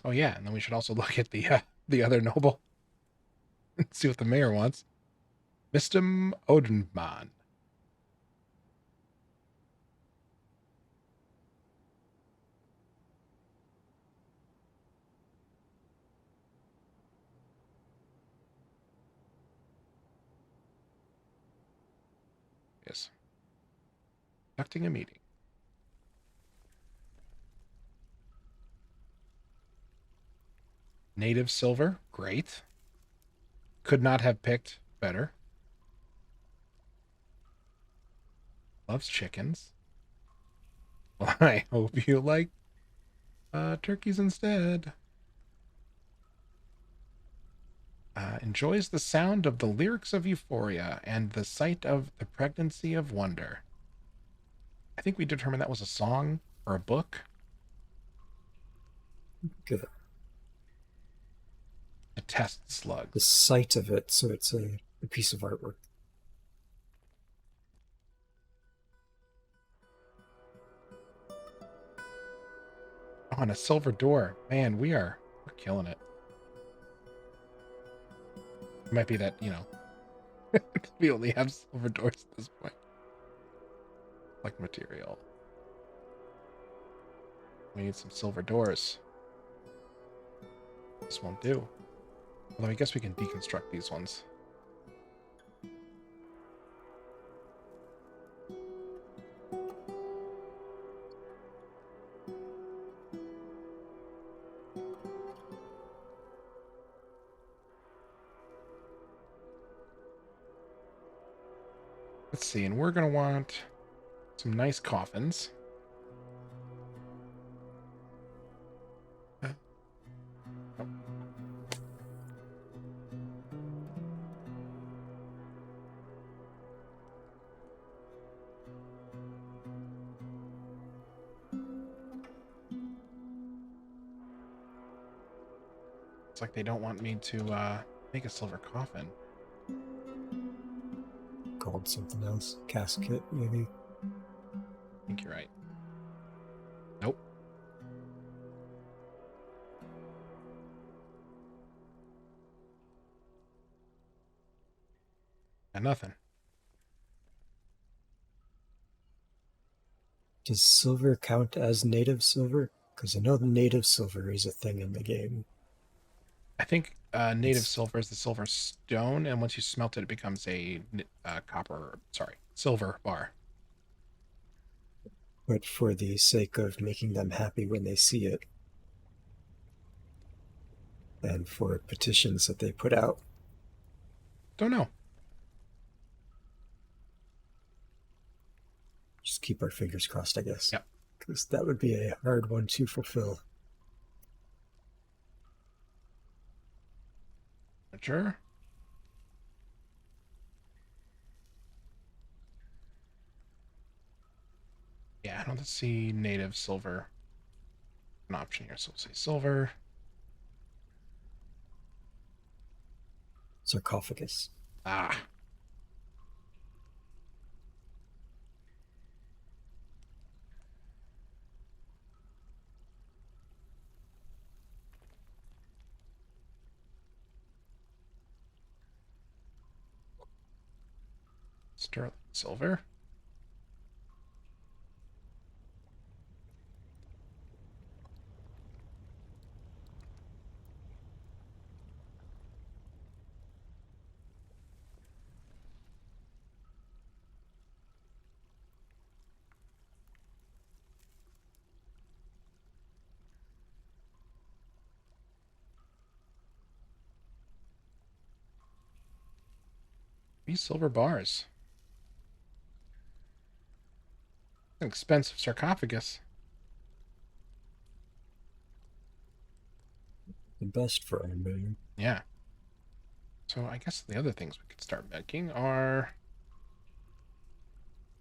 A: Oh yeah, and then we should also look at the other noble and see what the mayor wants. Mr. Odenman. Yes. Conducting a meeting. Native silver, great. Could not have picked better. Loves chickens. Well, I hope you like turkeys instead. Enjoys the sound of the lyrics of euphoria and the sight of the pregnancy of wonder. I think we determined that was a song or a book.
B: Good.
A: A test slug.
B: The sight of it, so it's a piece of artwork.
A: Oh, and a silver door. Man, we're killing it. It might be that, we only have silver doors at this point. Like material. We need some silver doors. This won't do. Although I guess we can deconstruct these ones. Let's see, and we're going to want some nice coffins. Oh. It's like they don't want me to make a silver coffin.
B: Called something else. Casket, maybe.
A: I think you're right. Nope. Got nothing.
B: Does silver count as native silver? Because I know the native silver is a thing in the game.
A: I think native silver is the silver stone, and once you smelt it, it becomes a silver bar.
B: But for the sake of making them happy when they see it, and for petitions that they put out.
A: Don't know.
B: Just keep our fingers crossed, I guess.
A: Yep.
B: Because that would be a hard one to fulfill.
A: Sure. Yeah, I don't see native silver an option here, so we'll say silver.
B: Sarcophagus.
A: Ah. Sterling silver. These silver bars. An expensive sarcophagus.
B: The best for Iron Man.
A: Yeah. So I guess the other things we could start making are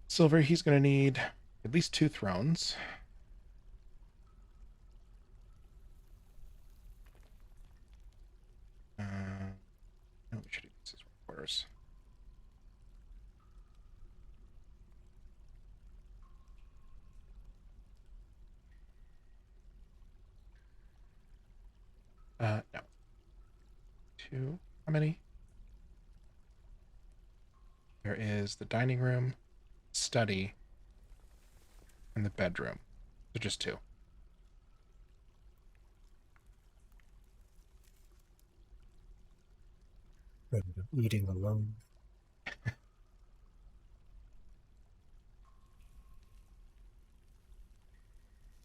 A: silver. He's going to need at least 2 thrones. No, we should use his quarters. No. 2. How many? There is the dining room, study, and the bedroom. So just 2.
B: Rather than eating alone.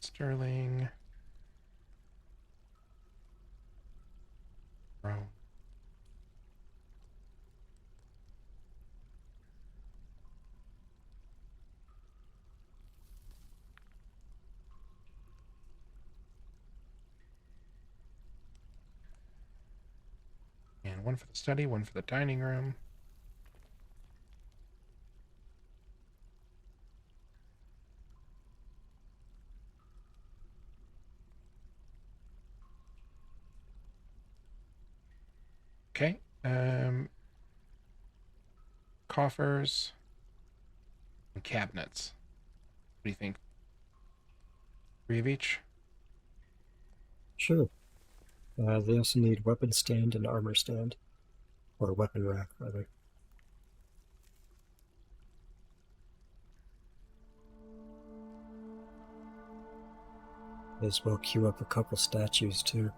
A: Sterling. Rome. And 1 for the study, 1 for the dining room. Okay. Coffers and cabinets. What do you think? 3 of each?
B: Sure. They also need weapon stand and armor stand. Or weapon rack, rather. May as well queue up a couple statues too.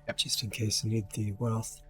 A: Yep.
B: Just in case you need the wealth.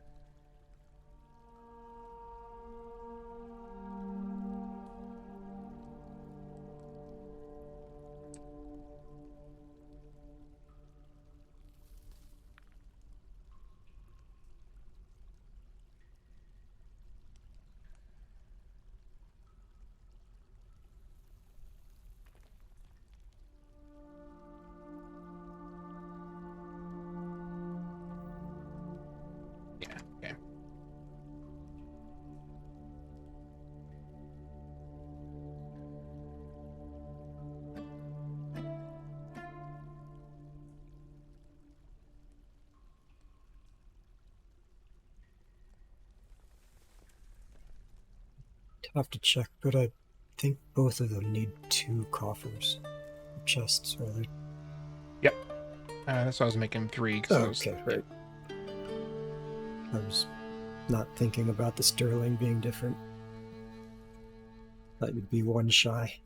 A: Yeah, okay.
B: I'll have to check, but I think both of them need 2 coffers. Chests, rather.
A: Yep. That's why I was making 3. 'Cause I was-
B: okay, right. I was not thinking about the sterling being different. That would be 1 shy.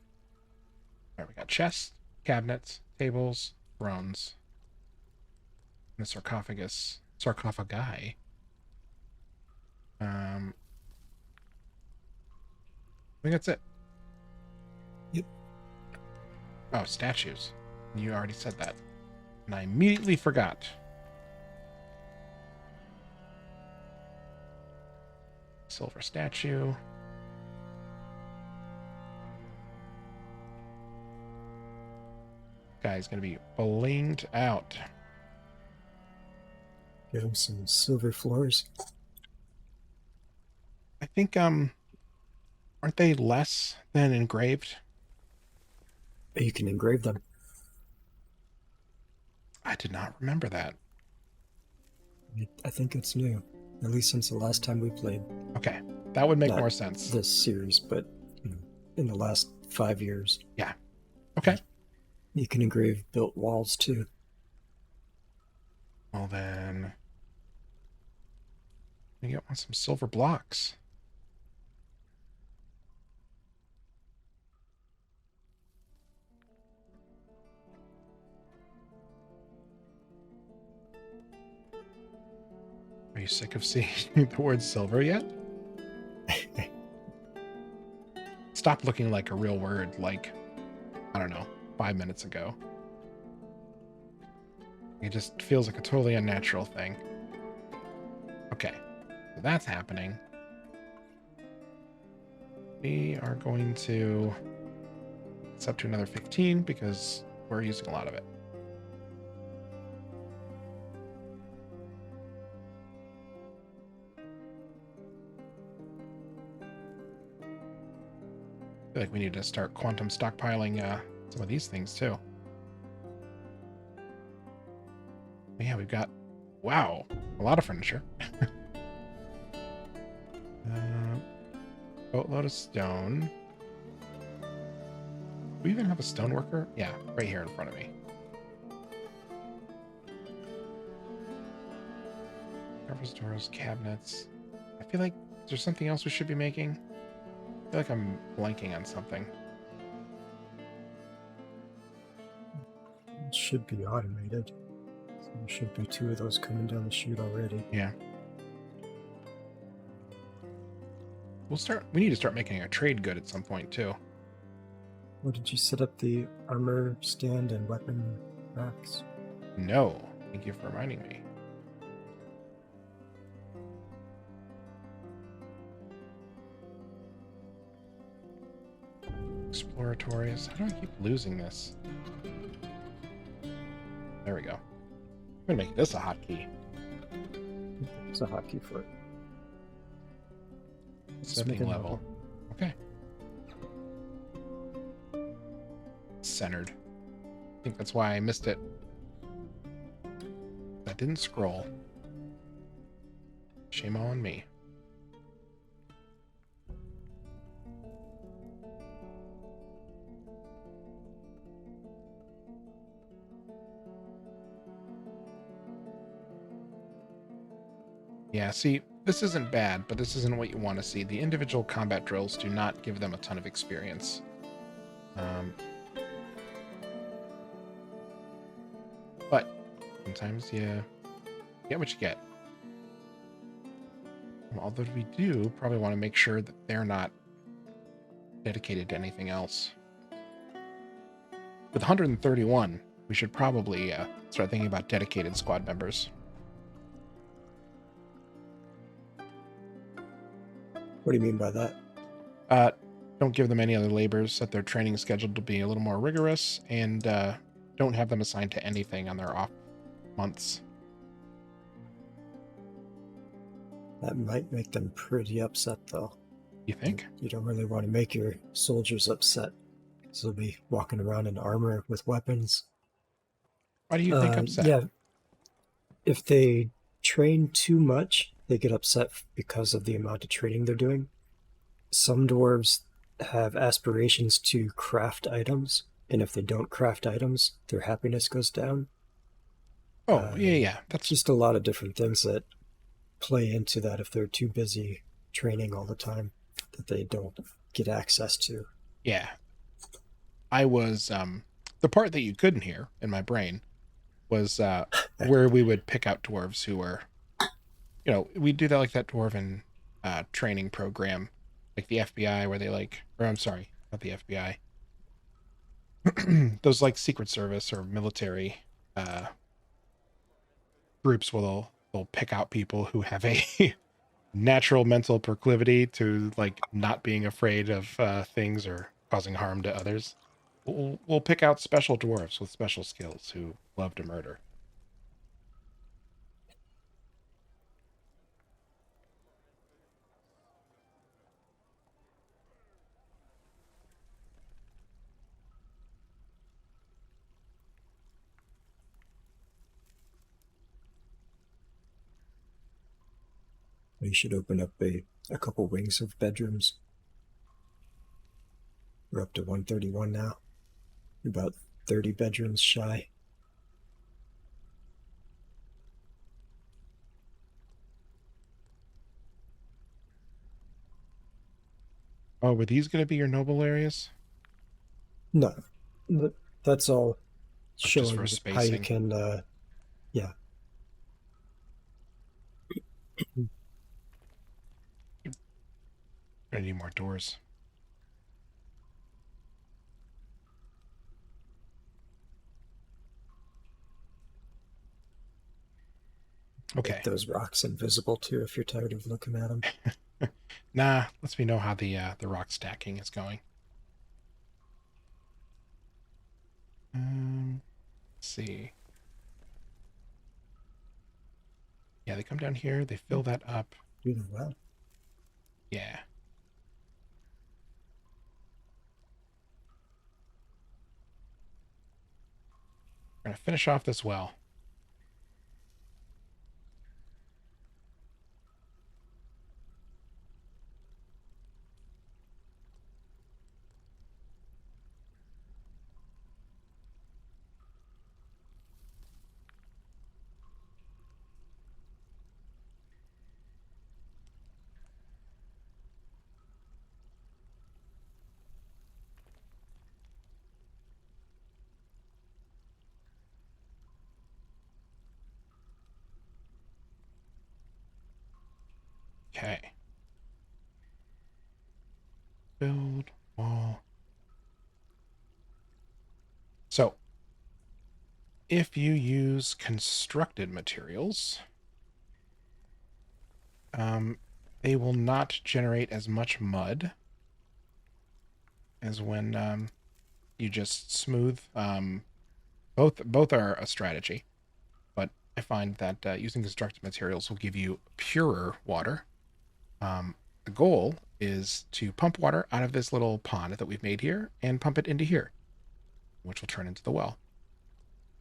A: All right, we got chests, cabinets, tables, thrones, and the sarcophagi. I think that's it.
B: Yep.
A: Oh, statues. You already said that. And I immediately forgot. Silver statue. Guy's gonna be blinged out.
B: Give him some silver floors.
A: I think aren't they less than engraved?
B: You can engrave them.
A: I did not remember that.
B: I think it's new. At least since the last time we played.
A: Okay, that would make
B: Not
A: more sense.
B: this series, but in the last 5 years.
A: Yeah. Okay.
B: You can engrave built walls too.
A: Well then, we get some silver blocks. Are you sick of seeing the word silver yet? Stop looking like a real word like, I don't know, 5 minutes ago. It just feels like a totally unnatural thing. Okay, so that's happening. We are going to... It's up to another 15 because we're using a lot of it. I feel like we need to start quantum stockpiling some of these things too. But yeah, we've got, wow, a lot of furniture. Boatload of stone. Do we even have a stoneworker? Yeah, right here in front of me. Covers, doors, cabinets. I feel like there's something else we should be making. I feel like I'm blanking on something.
B: It should be automated. So there should be 2 of those coming down the chute already.
A: Yeah. We need to start making a trade good at some point too.
B: Well, did you set up the armor stand and weapon racks?
A: No. Thank you for reminding me. Exploratories. How do I keep losing this? There we go. I'm gonna make this a hotkey.
B: It's a hotkey for it.
A: Smithing level. Okay. Centered. I think that's why I missed it. That didn't scroll. Shame on me. Yeah, see, this isn't bad, but this isn't what you want to see. The individual combat drills do not give them a ton of experience. But sometimes you get what you get. Although we do probably want to make sure that they're not dedicated to anything else. With 131, we should probably start thinking about dedicated squad members.
B: What do you mean by that?
A: Don't give them any other labors. Set their training schedule to be a little more rigorous, and don't have them assigned to anything on their off months.
B: That might make them pretty upset, though.
A: You think?
B: You don't really want to make your soldiers upset, so they'll be walking around in armor with weapons.
A: Why do you think upset?
B: Yeah, if they train too much, they get upset because of the amount of training they're doing. Some dwarves have aspirations to craft items, and if they don't craft items, their happiness goes down.
A: Oh, yeah.
B: That's just a lot of different things that play into that if they're too busy training all the time that they don't get access to.
A: Yeah. I was, the part that you couldn't hear in my brain was where we would pick out dwarves who were, we do that like that dwarven training program, like the FBI where they I'm sorry, not the FBI. Those like Secret Service or military groups where they'll pick out people who have a natural mental proclivity to not being afraid of things or causing harm to others. We'll pick out special dwarves with special skills who love to murder.
B: We should open up a couple wings of bedrooms. We're up to 131 now. About 30 bedrooms shy.
A: Oh, were these going to be your noble areas?
B: No, that's all
A: Just for
B: showing
A: spacing.
B: how you can, yeah.
A: I need more doors. Okay.
B: Make those rocks invisible too if you're tired of looking at them.
A: Nah, lets me know how the rock stacking is going. Let's see. Yeah, they come down here, they fill that up.
B: Doing well.
A: Yeah. We're gonna finish off this well. Okay. Build wall. So, if you use constructed materials, they will not generate as much mud as when you just smooth. Both are a strategy, but I find that using constructed materials will give you purer water. The goal is to pump water out of this little pond that we've made here and pump it into here, which will turn into the well.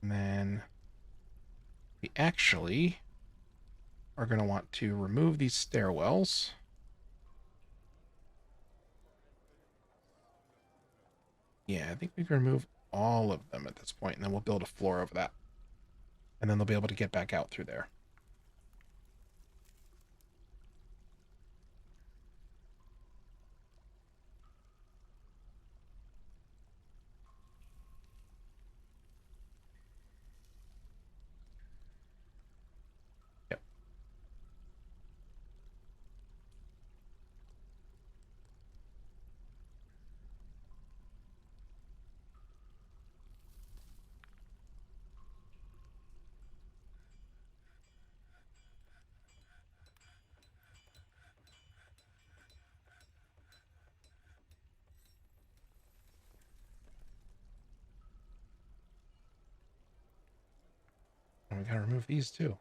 A: And then we actually are going to want to remove these stairwells. Yeah, I think we can remove all of them at this point, and then we'll build a floor over that. And then they'll be able to get back out through there. gotta remove these too.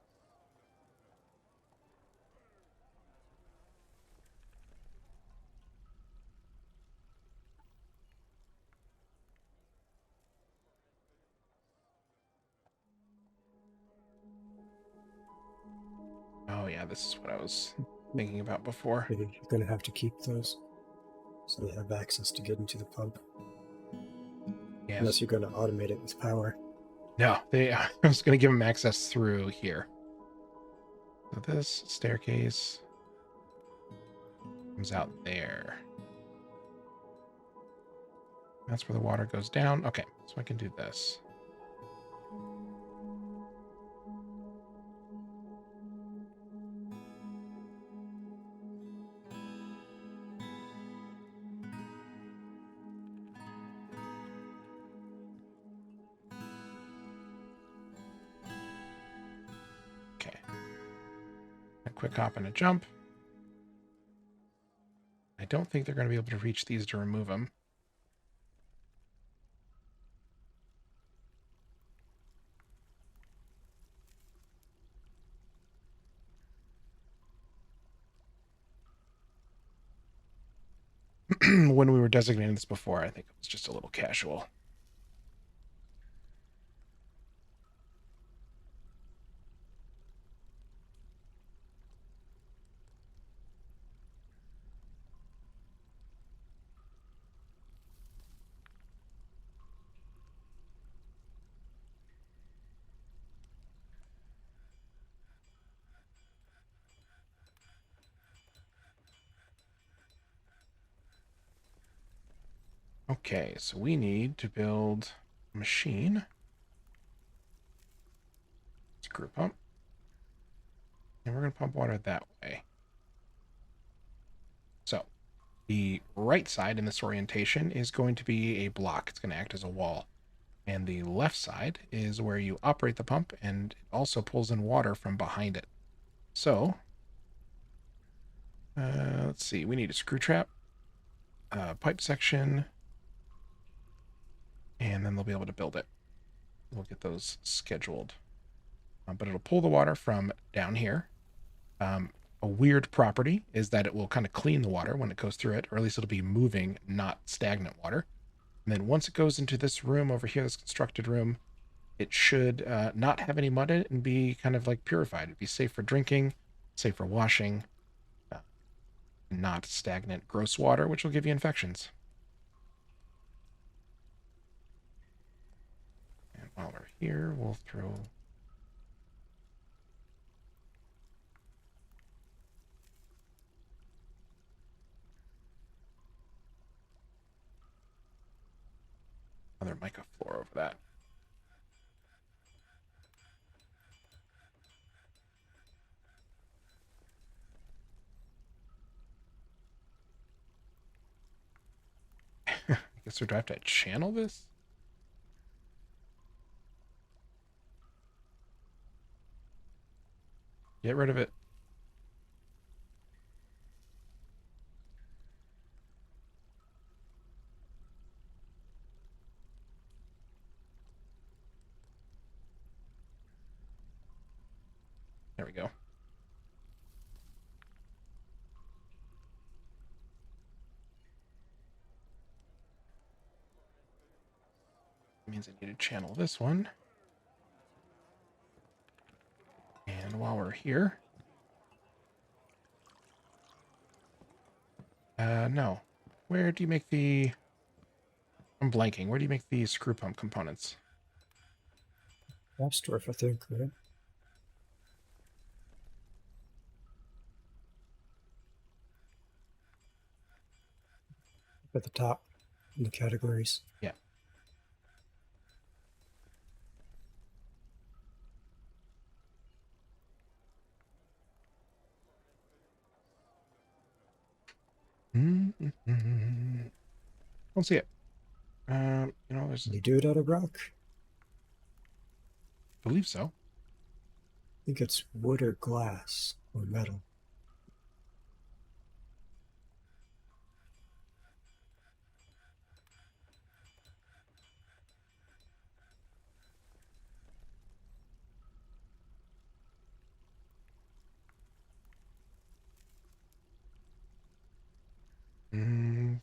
A: Oh yeah, this is what I was thinking about before.
B: Maybe you're going to have to keep those so they have access to get into the pump.
A: Yes.
B: Unless you're going to automate it with power.
A: No, I was going to give them access through here. So this staircase comes out there. That's where the water goes down. Okay, so I can do this. Okay. A quick hop and a jump. I don't think they're going to be able to reach these to remove them. When we were designating this before, I think it was just a little casual. Okay, so we need to build a machine. Screw pump. And we're going to pump water that way. So the right side in this orientation is going to be a block. It's going to act as a wall. And the left side is where you operate the pump, and it also pulls in water from behind it. So, let's see. We need a screw trap, pipe section, and then they'll be able to build it. We'll get those scheduled. But it'll pull the water from down here. A weird property is that it will kind of clean the water when it goes through it, or at least it'll be moving, not stagnant water. And then once it goes into this room over here, this constructed room, it should not have any mud in it and be kind of like purified. It'd be safe for drinking, safe for washing, not stagnant, gross water, which will give you infections. And while we're here, we'll throw... another mica floor over that. I guess do I have to channel this? Get rid of it. There we go. That means I need to channel this one. And while we're here... no. Where do you make the... I'm blanking. Where do you make the screw pump components?
B: Dwarf, I think, right? At the top in the categories.
A: Yeah. Don't see it. There's...
B: Can you do it out of rock?
A: I believe so.
B: I think it's wood or glass or metal.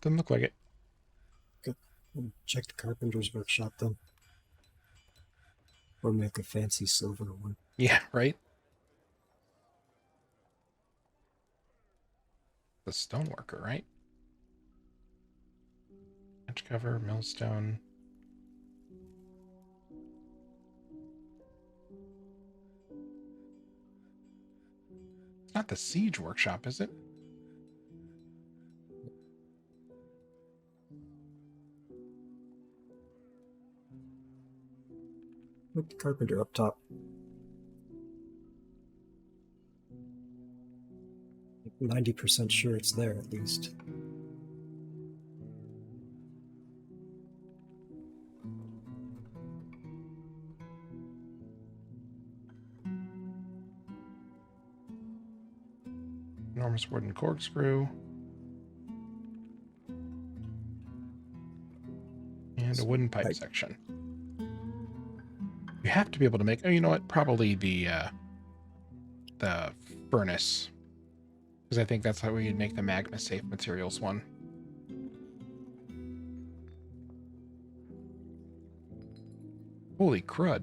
A: Doesn't look like it.
B: Good. Check the carpenter's workshop then. Or make a fancy silver one.
A: Yeah, right? The stoneworker, right? Edge cover, millstone. It's not the siege workshop, is it?
B: Put the carpenter up top. 90% sure it's there at least.
A: Enormous wooden corkscrew. And a wooden pipe section. You have to be able to make... Oh, you know what? Probably the furnace. Because I think that's how we'd make the magma-safe materials one. Holy crud.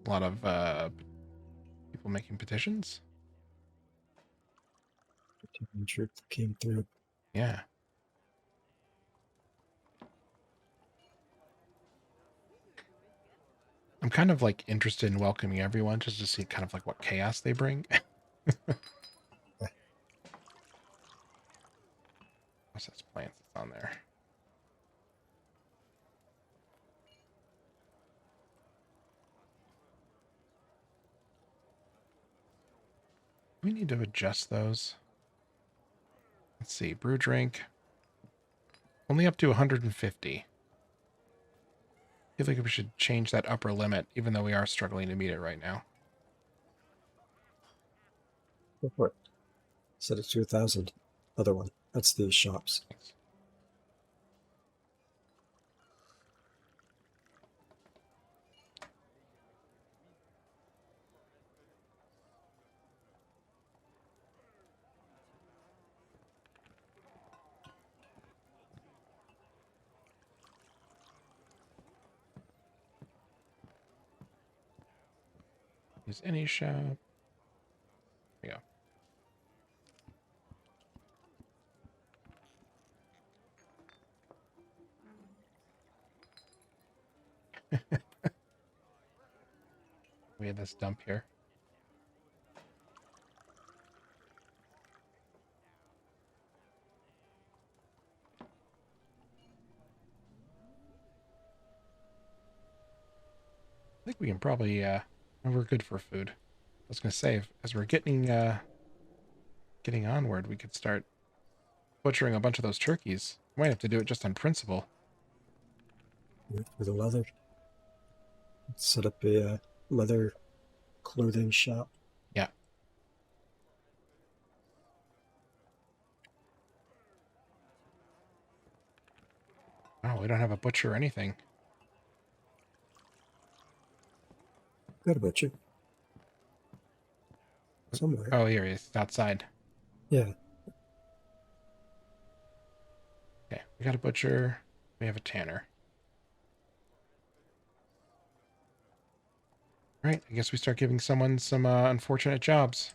A: A lot of people making petitions.
B: Trip came through.
A: Yeah. I'm kind of like interested in welcoming everyone just to see kind of like what chaos they bring. Process plants that's on there. We need to adjust those. Let's see, brew drink. Only up to 150. I feel like we should change that upper limit, even though we are struggling to meet it right now.
B: Go for it. Set it to 1,000. Other one. That's the shops.
A: Thanks. Use any shop. There we go. We have this dump here. I think we can probably, we're good for food. I was going to say, as we're getting onward, we could start butchering a bunch of those turkeys. We might have to do it just on principle.
B: For the leather. Let's set up a leather clothing shop.
A: Yeah. Oh, we don't have a butcher or anything.
B: Got a butcher. Somewhere.
A: Oh, here he is. It's outside.
B: Yeah.
A: Okay, we got a butcher. We have a tanner. Right, I guess we start giving someone some unfortunate jobs.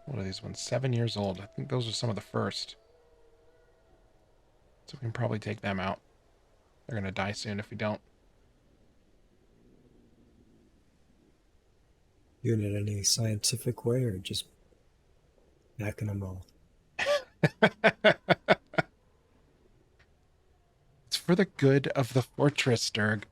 A: What are these ones? 7 years old. I think those are some of the first. So we can probably take them out. They're going to die soon if we don't.
B: Doing it any scientific way or just backing them all?
A: It's for the good of the fortress, Dirg.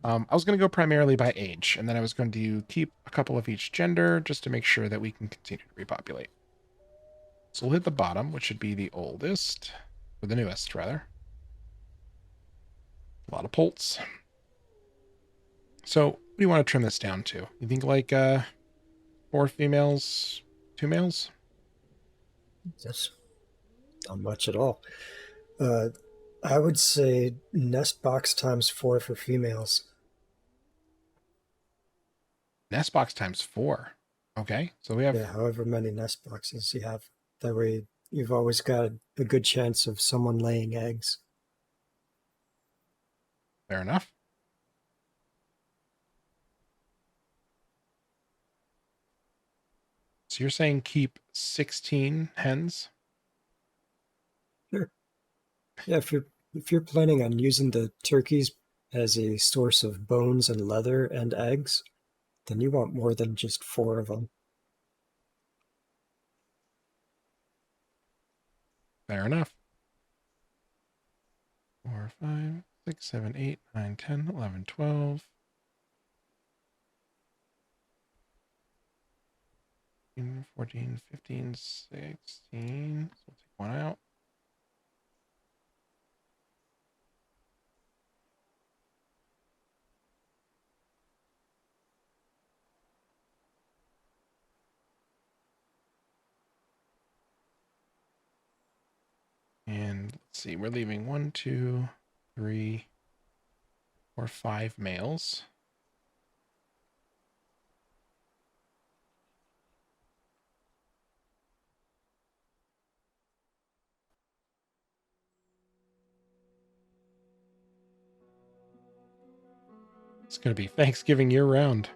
A: I was going to go primarily by age, and then I was going to keep a couple of each gender just to make sure that we can continue to repopulate. So we'll hit the bottom, which should be the oldest, or the newest, rather. A lot of polts. So, what do you want to trim this down to? You think like 4 females, 2 males?
B: That's not much at all. I would say nest box times 4 for females.
A: Nest box times 4. Okay, so we have...
B: Yeah, however many nest boxes you have. That way you've always got a good chance of someone laying eggs.
A: Fair enough. So you're saying keep 16 hens?
B: Sure. Yeah, if you're planning on using the turkeys as a source of bones and leather and eggs, then you want more than just 4 of them.
A: Fair enough. 4, 5, 6, 7, 8, 9, 10, 11, 12. 14, 15, 16. So we'll take one out. And let's see, we're leaving 1, 2, 3, 4, 5 males. It's going to be Thanksgiving year round.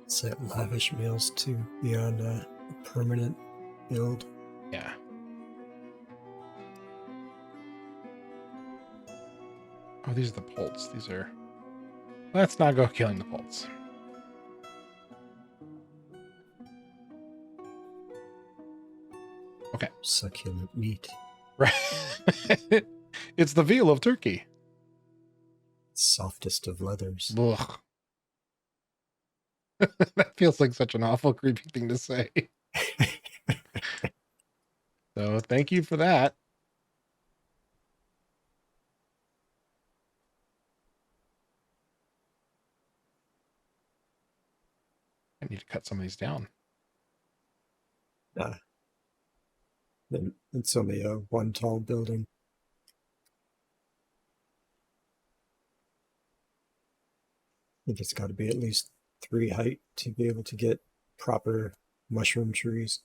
B: Set lavish meals to be on a permanent build.
A: Yeah. Oh, these are the poults. These are... Let's not go killing the poults. Okay.
B: Succulent meat.
A: Right. It's the veal of turkey.
B: Softest of leathers.
A: Ugh. That feels like such an awful, creepy thing to say. So thank you for that. I need to cut some of these down.
B: It's only a one tall building. I think it's got to be at least 3 height to be able to get proper mushroom trees.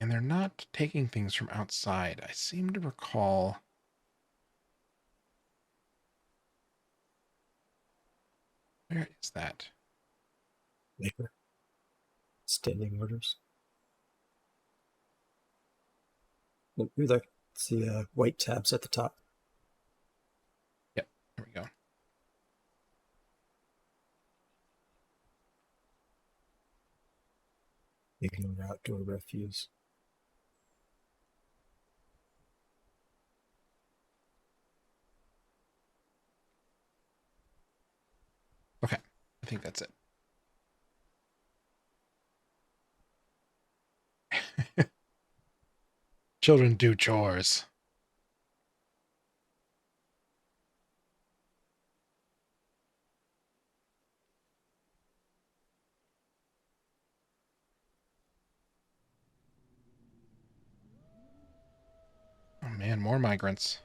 A: And they're not taking things from outside. I seem to recall... Where is that?
B: Maker. Standing orders. Look, here there. It's the white tabs at the top.
A: Yep, there we go.
B: Ignore outdoor refuse.
A: Okay, I think that's it. Children do chores. Oh man, more migrants.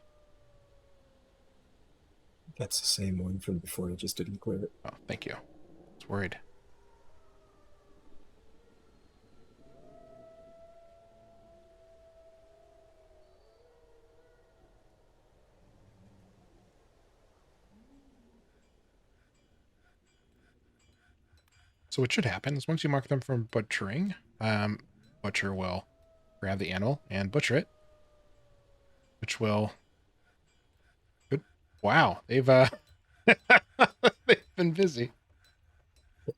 B: That's the same one from before. I just didn't clear it.
A: Oh, thank you. I was worried. So what should happen is once you mark them from butchering, butcher will grab the animal and butcher it, which will... Good. Wow, they've they've been busy.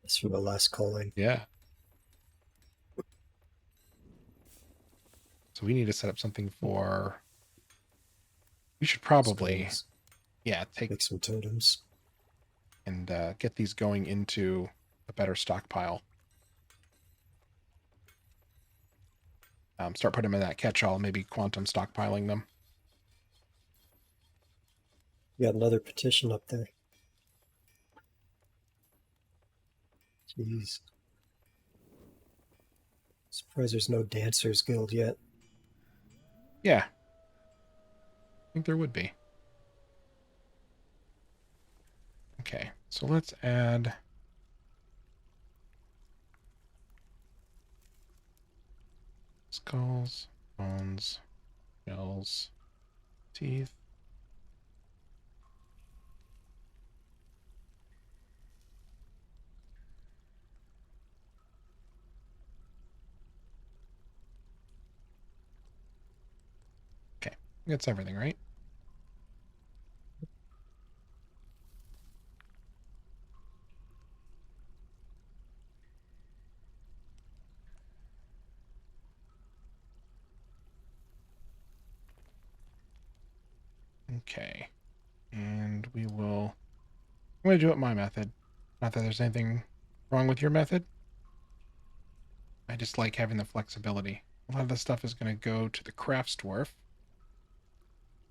B: It's from the last calling.
A: Yeah. So we need to set up something for... We should probably,
B: Skulls.
A: yeah,
B: Make some totems.
A: and get these going into a better stockpile. start putting them in that catch-all, maybe quantum stockpiling them.
B: You got another petition up there. Jeez. Surprised there's no Dancers Guild yet.
A: Yeah. I think there would be. Okay, so let's add skulls, bones, shells, teeth. Okay, that's everything, right? Okay, and we will... I'm going to do it my method. Not that there's anything wrong with your method. I just like having the flexibility. A lot of this stuff is going to go to the crafts dwarf.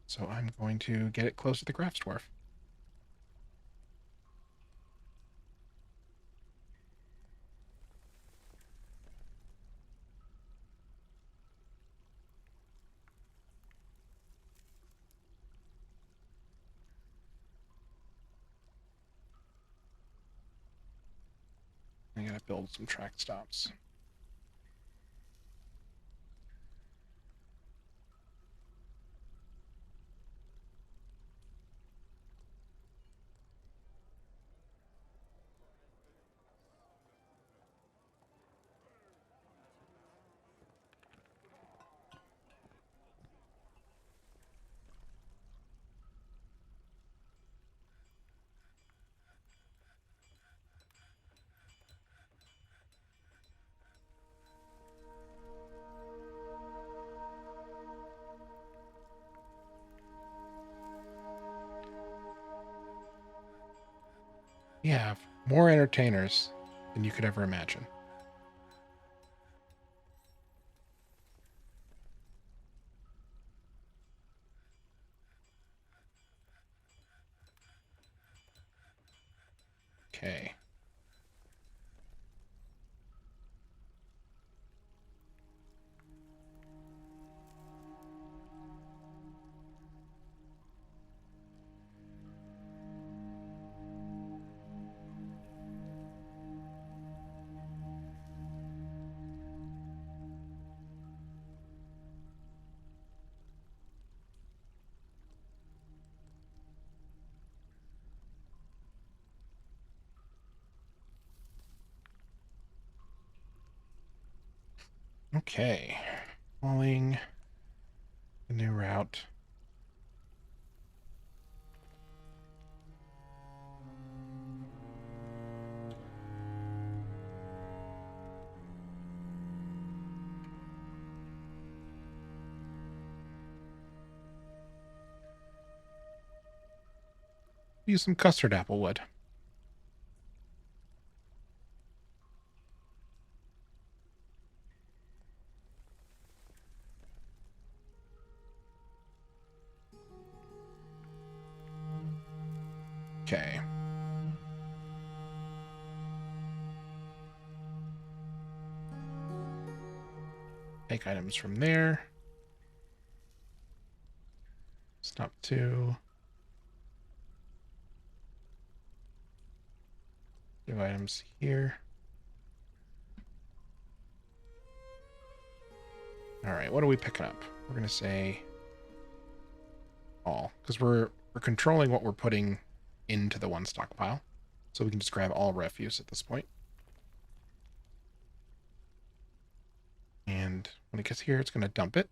A: So I'm going to get it close to the crafts dwarf. I gotta build some track stops. We have more entertainers than you could ever imagine. Okay. Okay. Following the new route. Use some custard apple wood. Okay. Take items from there. Stop 2. 2 items here. All right, what are we picking up? We're going to say all, because we're controlling what we're putting into the one stockpile. So we can just grab all refuse at this point. And when it gets here, it's going to dump it.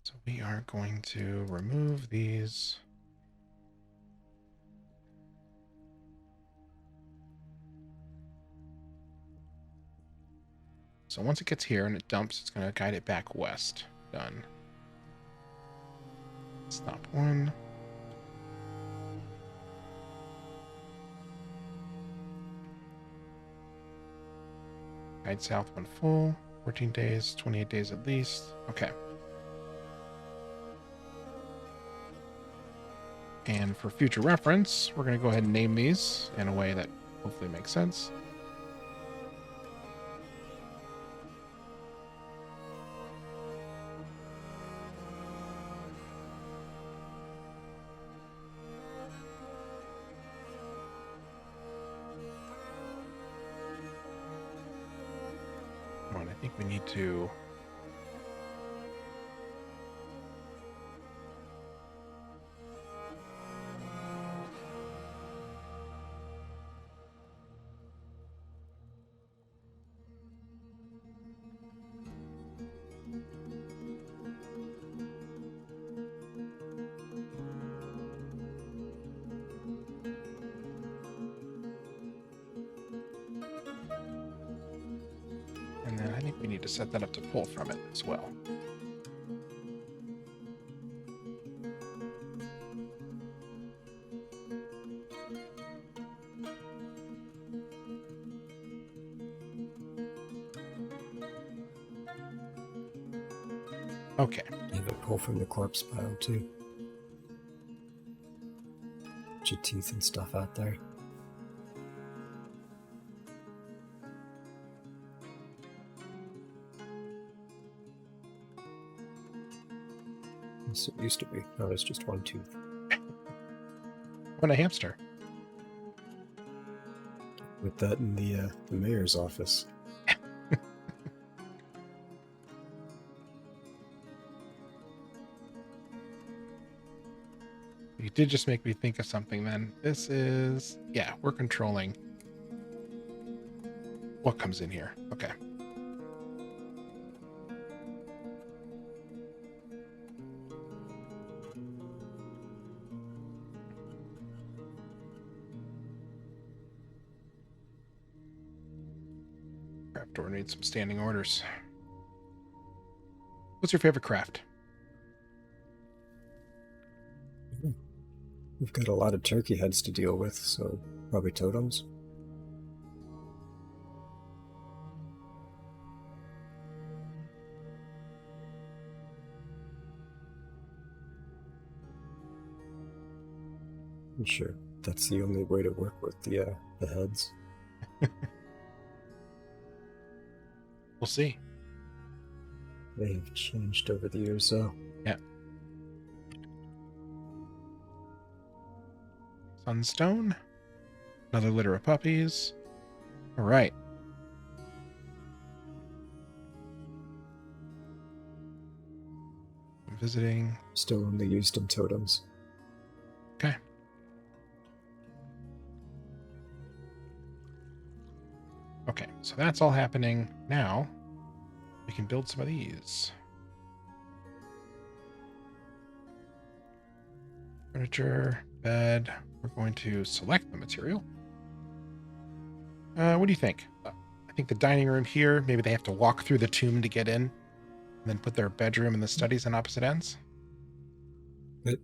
A: So we are going to remove these. So once it gets here and it dumps, it's going to guide it back west. Done. Stop 1. Guide south when full. 14 days, 28 days at least. Okay. And for future reference, we're going to go ahead and name these in a way that hopefully makes sense. Come on, I think we need to... And then I think we need to set that up to pull from it as well. Okay.
B: Have it pull from the corpse pile too. Bunch of teeth and stuff out there. This it used to be. No, there's just one tooth.
A: What a hamster.
B: With that in the mayor's office.
A: You did just make me think of something then. This is... Yeah, we're controlling what comes in here. Okay. Craft door needs some standing orders. What's your favorite craft?
B: We've got a lot of turkey heads to deal with, so probably totems. I'm sure that's the only way to work with the heads.
A: We'll see.
B: They have changed over the years, though.
A: Yeah. Sunstone. Another litter of puppies. All right. I'm visiting.
B: Still only used in totems.
A: Okay. Okay, so that's all happening now. We can build some of these. Furniture, bed. We're going to select the material. What do you think? I think the dining room here, maybe they have to walk through the tomb to get in, and then put their bedroom and the studies on opposite ends.
B: Yep.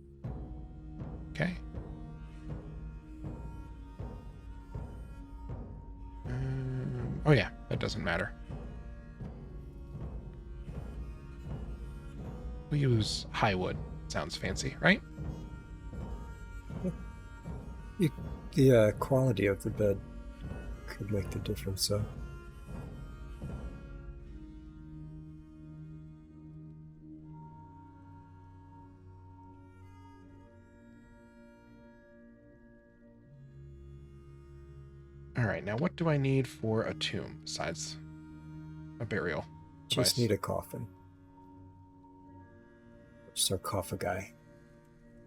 A: Okay. Oh yeah, that doesn't matter. We use high wood. Sounds fancy, right?
B: The quality of the bed could make the difference, though.
A: All right, now what do I need for a tomb besides a burial
B: Just
A: device?
B: need a coffin. Sarcophagi.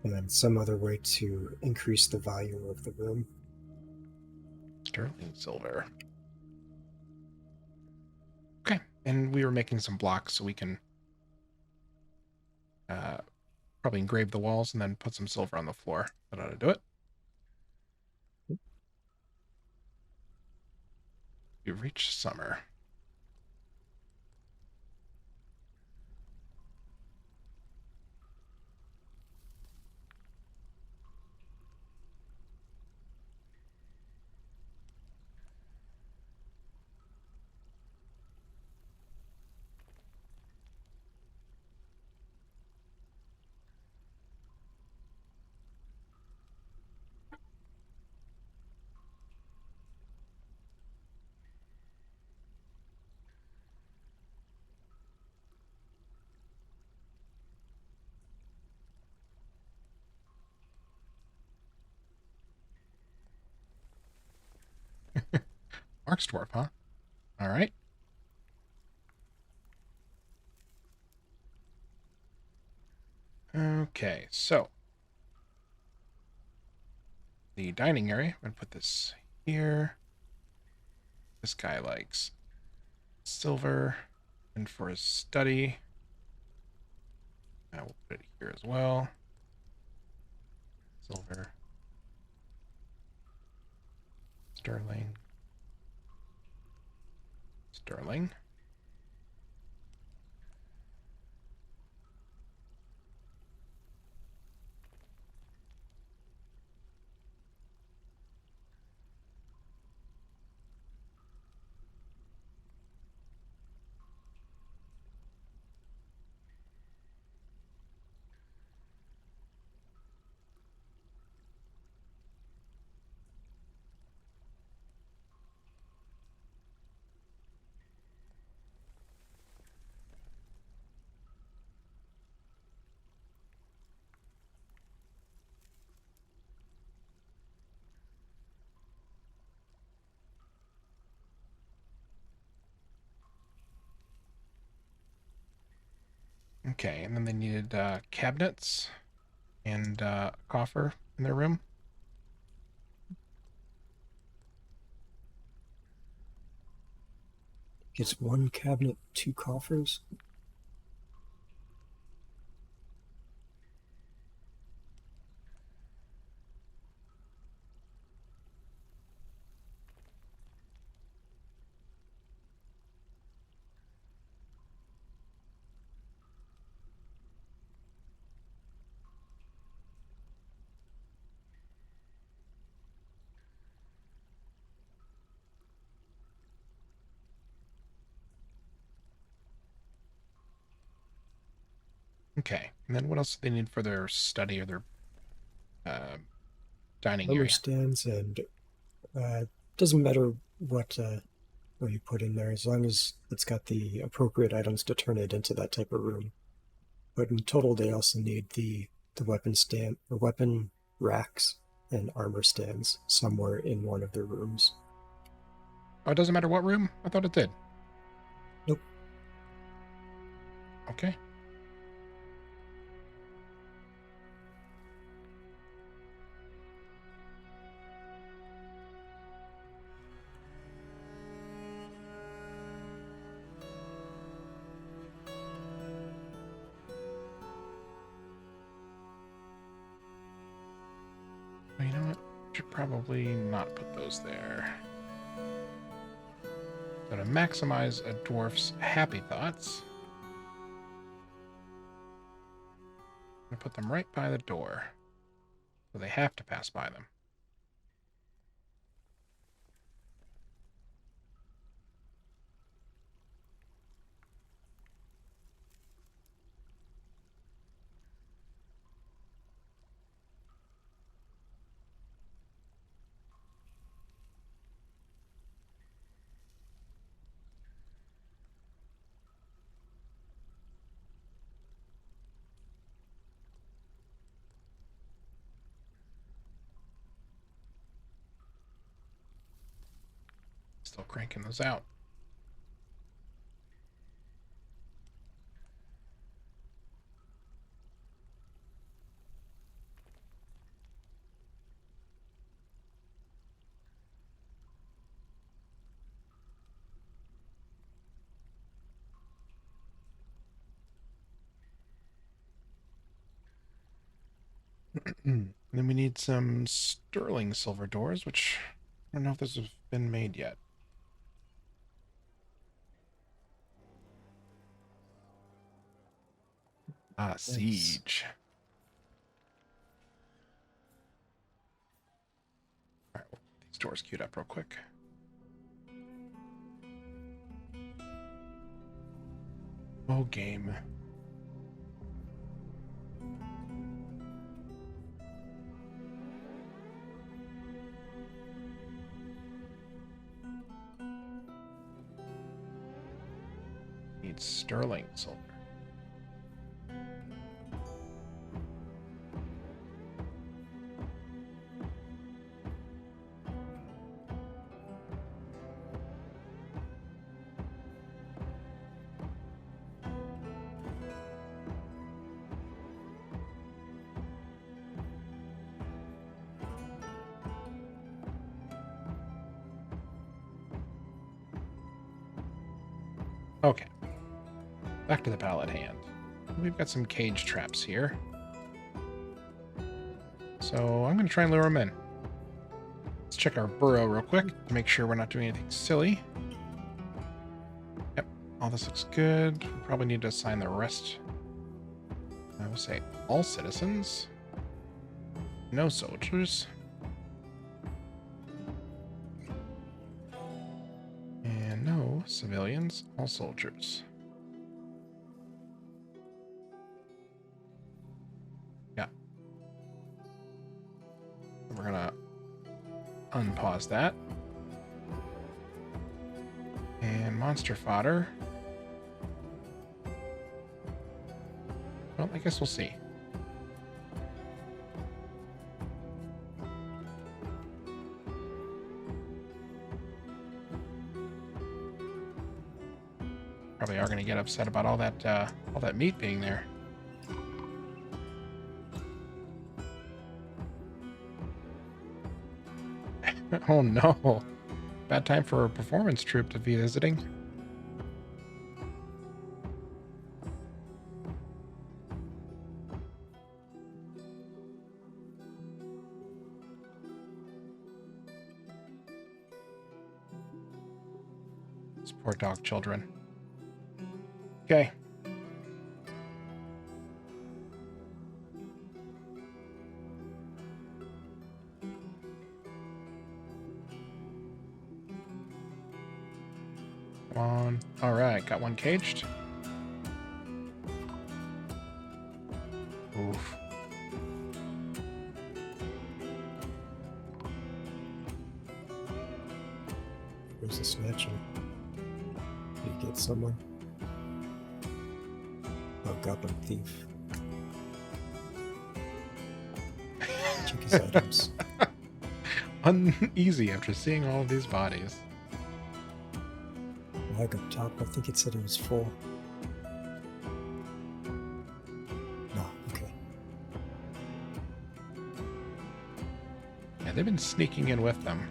B: And then some other way to increase the value of the room.
A: Sterling silver. Okay, and we were making some blocks so we can probably engrave the walls and then put some silver on the floor. That ought to do it. We've reached summer. Mark's dwarf, huh? All right. Okay, so the dining area, I'm going to put this here. This guy likes silver. And for his study, we'll put it here as well. Silver. Sterling. Sterling. Okay, and then they needed cabinets and a coffer in their room.
B: It's one cabinet, two coffers.
A: Okay, and then what else do they need for their study or their uh, dining
B: Armor
A: area?
B: stands, and doesn't matter what you put in there, as long as it's got the appropriate items to turn it into that type of room. But in total, they also need the weapon stand, or weapon racks, and armor stands somewhere in one of their rooms.
A: Oh, it doesn't matter what room? I thought it did.
B: Nope.
A: Okay. Well, you know what? Should probably not put those there. So to maximize a dwarf's happy thoughts, I'm going to put them right by the door. So they have to pass by them. Still cranking those out. And then we need some sterling silver doors, which I don't know if this has been made yet. Ah,
B: Nice.
A: siege. All right, we'll get these doors queued up real quick. Oh, game. Need sterling silver. Okay. Back to the battle at hand. We've got some cage traps here. So I'm going to try and lure them in. Let's check our burrow real quick to make sure we're not doing anything silly. Yep, all this looks good. We probably need to assign the rest. I will say all citizens. No soldiers. And no civilians, all soldiers. Yeah. We're gonna unpause that. And monster fodder. Well, I guess we'll see. Probably are going to get upset about all that meat being there. Oh no. Bad time for a performance troupe to be visiting. These poor dog children. Okay. Come on. All right, got one caged. Oof.
B: Where's the snatcher? Did you get someone? Oh, Goblin thief. Check his items.
A: Uneasy after seeing all of these bodies.
B: Lag up top, I think it said it was full. No, okay.
A: Yeah, they've been sneaking in with them.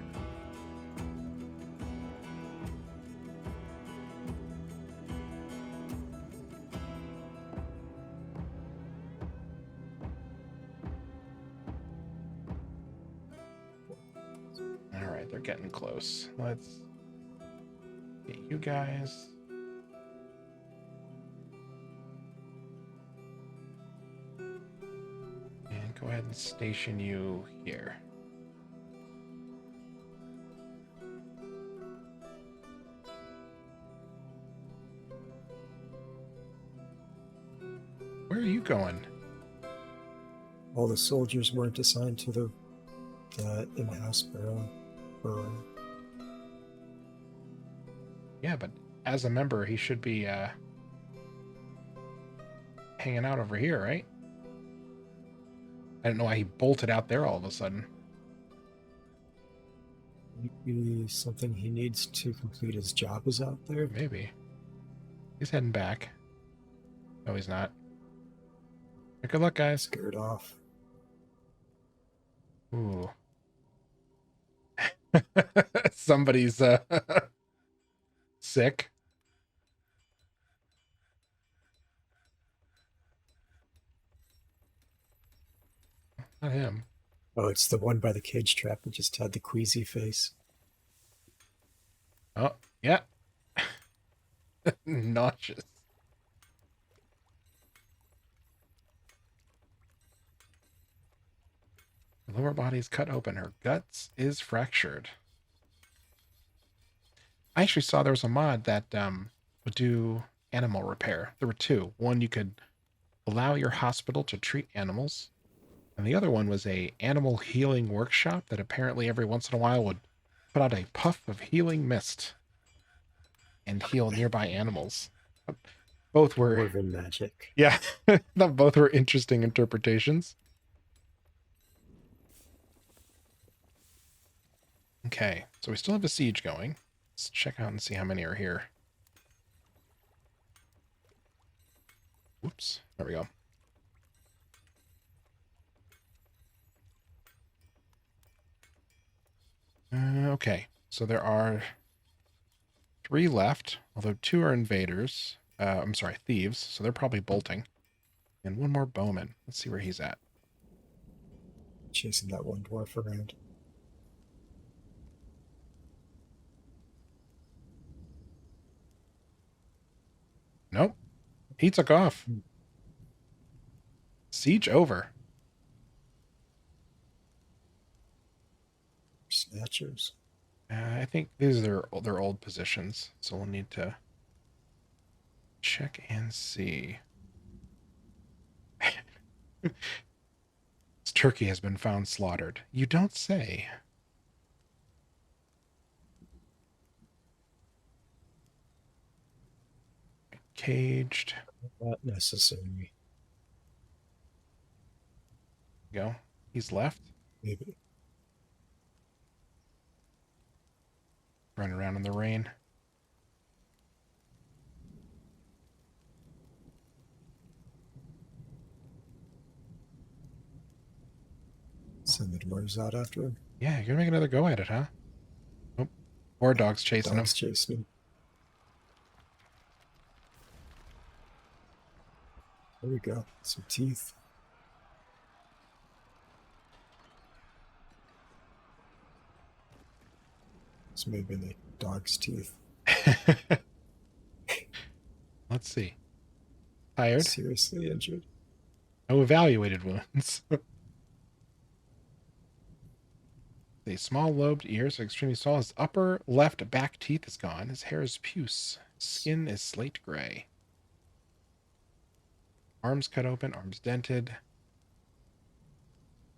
A: All right, they're getting close. Let's get you guys. And go ahead and station you here. Where are you going?
B: All the soldiers weren't assigned to the in-house burrow.
A: Yeah, but as a member, he should be hanging out over here, right? I don't know why he bolted out there all of a sudden.
B: Maybe something he needs to complete his job is out there.
A: Maybe. He's heading back. No, he's not. Good luck, guys.
B: Scared off.
A: Ooh. Somebody's sick. Not him.
B: Oh, it's the one by the cage trap that just had the queasy face.
A: Oh, yeah. Nauseous. The lower body is cut open. Her guts is fractured. I actually saw there was a mod that would do animal repair. There were two. One, you could allow your hospital to treat animals. And the other one was a animal healing workshop that apparently every once in a while would put out a puff of healing mist and heal nearby animals. Both were...
B: Dwarven magic.
A: Yeah, both were interesting interpretations. Okay, so we still have a siege going. Let's check out and see how many are here. Whoops, there we go. Okay, so there are 3 left, although 2 are invaders. I'm sorry, thieves, so they're probably bolting. And 1 more bowman. Let's see where he's at.
B: Chasing that one dwarf around.
A: Nope. He took off.
B: Hmm.
A: Siege over.
B: Snatchers.
A: I think these are their old positions, so we'll need to check and see. This turkey has been found slaughtered. You don't say. Caged.
B: Not necessary.
A: Go. He's left.
B: Maybe.
A: Running around in the rain.
B: Send the dwarves out after him.
A: Yeah, you're gonna make another go at it, huh? Nope. Or dog's chasing
B: Dogs
A: him.
B: chasing him. There we go. Some teeth. It's maybe the dog's teeth.
A: Let's see. Tired.
B: Seriously injured.
A: No evaluated wounds. The small lobed ears are extremely small. His upper left back teeth is gone. His hair is puce. His skin is slate gray. Arms cut open, arms dented.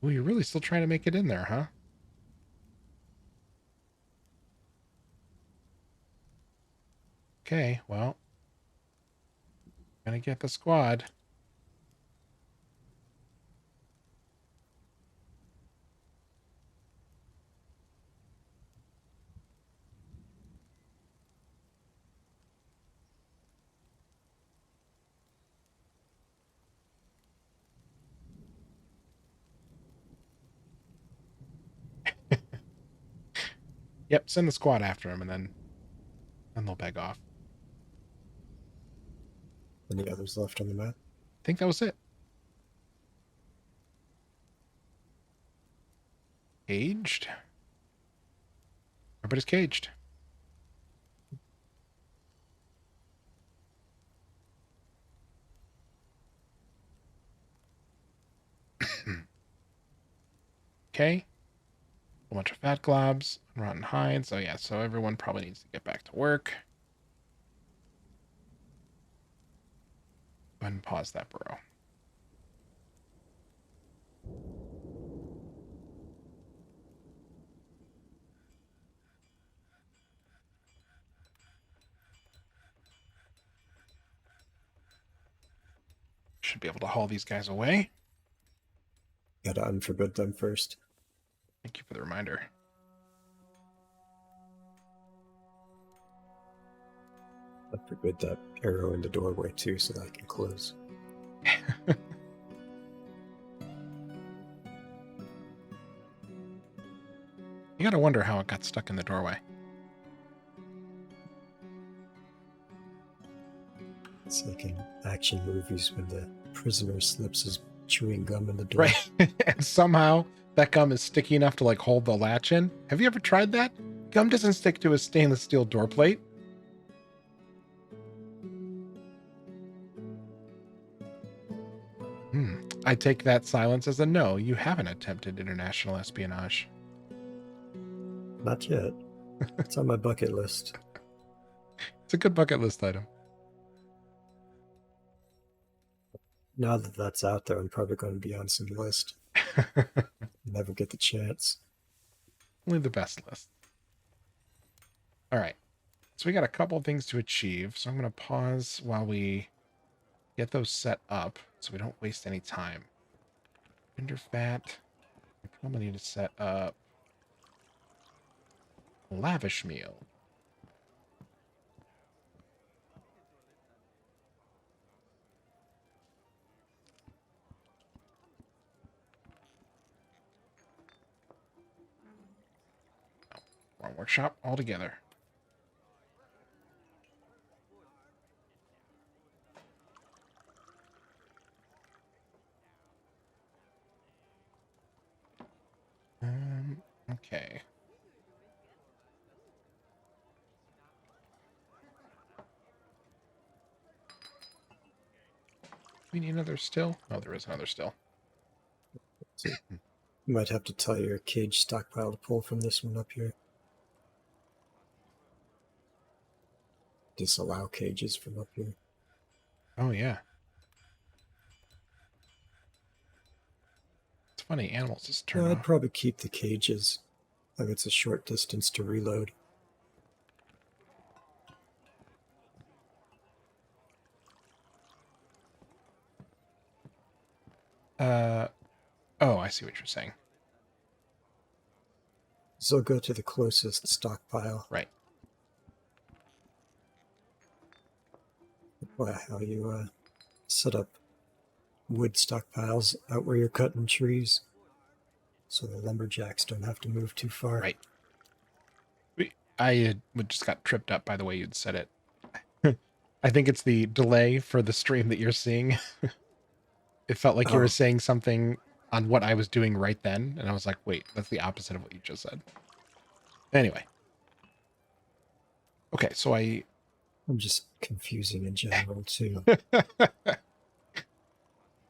A: Ooh, you're really still trying to make it in there, huh? Okay, well. Gonna get the squad. Yep, send the squad after him, and then they'll beg off.
B: Any others left on the map?
A: I think that was it. Caged. Everybody's caged. Okay. A bunch of fat globs, rotten hides. Oh yeah, so everyone probably needs to get back to work. Go ahead and pause that burrow. Should be able to haul these guys away.
B: Gotta unforbid them first.
A: Thank you for the reminder.
B: Unforbid that arrow in the doorway too, so that I can close.
A: You gotta wonder how it got stuck in the doorway.
B: It's like in action movies when the prisoner slips his chewing gum in the door.
A: Right. And somehow that gum is sticky enough to like hold the latch in. Have you ever tried that? Gum doesn't stick to a stainless steel door plate. I take that silence as a no. You haven't attempted international espionage.
B: Not yet. It's on my bucket list.
A: It's a good bucket list item.
B: Now that that's out there, I'm probably going to be on some list. Never get the chance.
A: Only the best list. All right. So we got a couple things to achieve. So I'm going to pause while we get those set up so we don't waste any time. Render fat. I probably need to set up lavish meal. Wrong workshop altogether. Okay. We need another still? Oh, there is another still.
B: So you might have to tell your cage stockpile to pull from this one up here. Disallow cages from up here.
A: Oh, yeah. It's funny, animals just turn
B: No, I'd
A: off.
B: probably keep the cages. Like it's a short distance to reload.
A: Oh, I see what you're saying.
B: So go to the closest stockpile.
A: Right.
B: How you set up wood stockpiles out where you're cutting trees, so the lumberjacks don't have to move too far.
A: Right. I just got tripped up by the way you'd said it. I think it's the delay for the stream that you're seeing. It felt like you were
B: Oh,
A: saying something on what I was doing right then, and I was like, wait, that's the opposite of what you just said. Anyway. Okay, so
B: I'm just confusing in general too.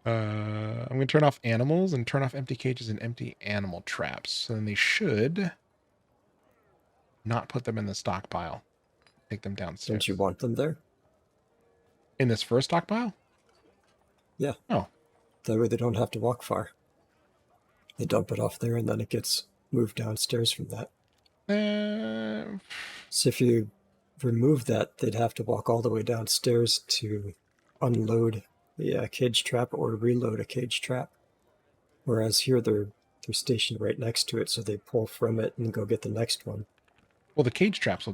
A: I'm going to turn off animals and turn off empty cages and empty animal traps. So then they should not put them in the stockpile. Take them downstairs.
B: Don't you want them there?
A: In this first stockpile?
B: Yeah.
A: Oh.
B: That way they don't have to walk far. They dump it off there and then it gets moved downstairs from that. So if you remove that, they'd have to walk all the way downstairs to unload the cage trap or reload a cage trap. Whereas here they're stationed right next to it, so they pull from it and go get the next one.
A: Well, the cage traps,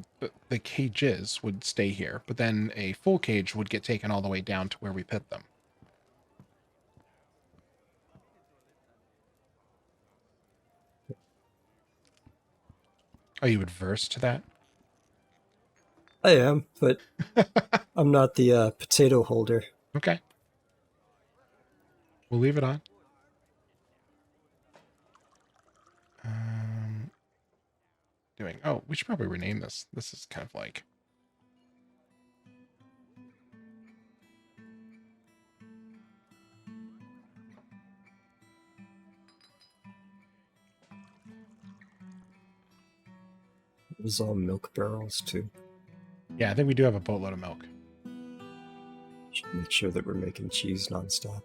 A: the cages would stay here, but then a full cage would get taken all the way down to where we put them. Are you adverse to that?
B: I am, but I'm not the potato holder.
A: Okay. We'll leave it on. Oh, we should probably rename this. This is kind of like...
B: It was all milk barrels too.
A: Yeah, I think we do have a boatload of milk.
B: Should make sure that we're making cheese nonstop.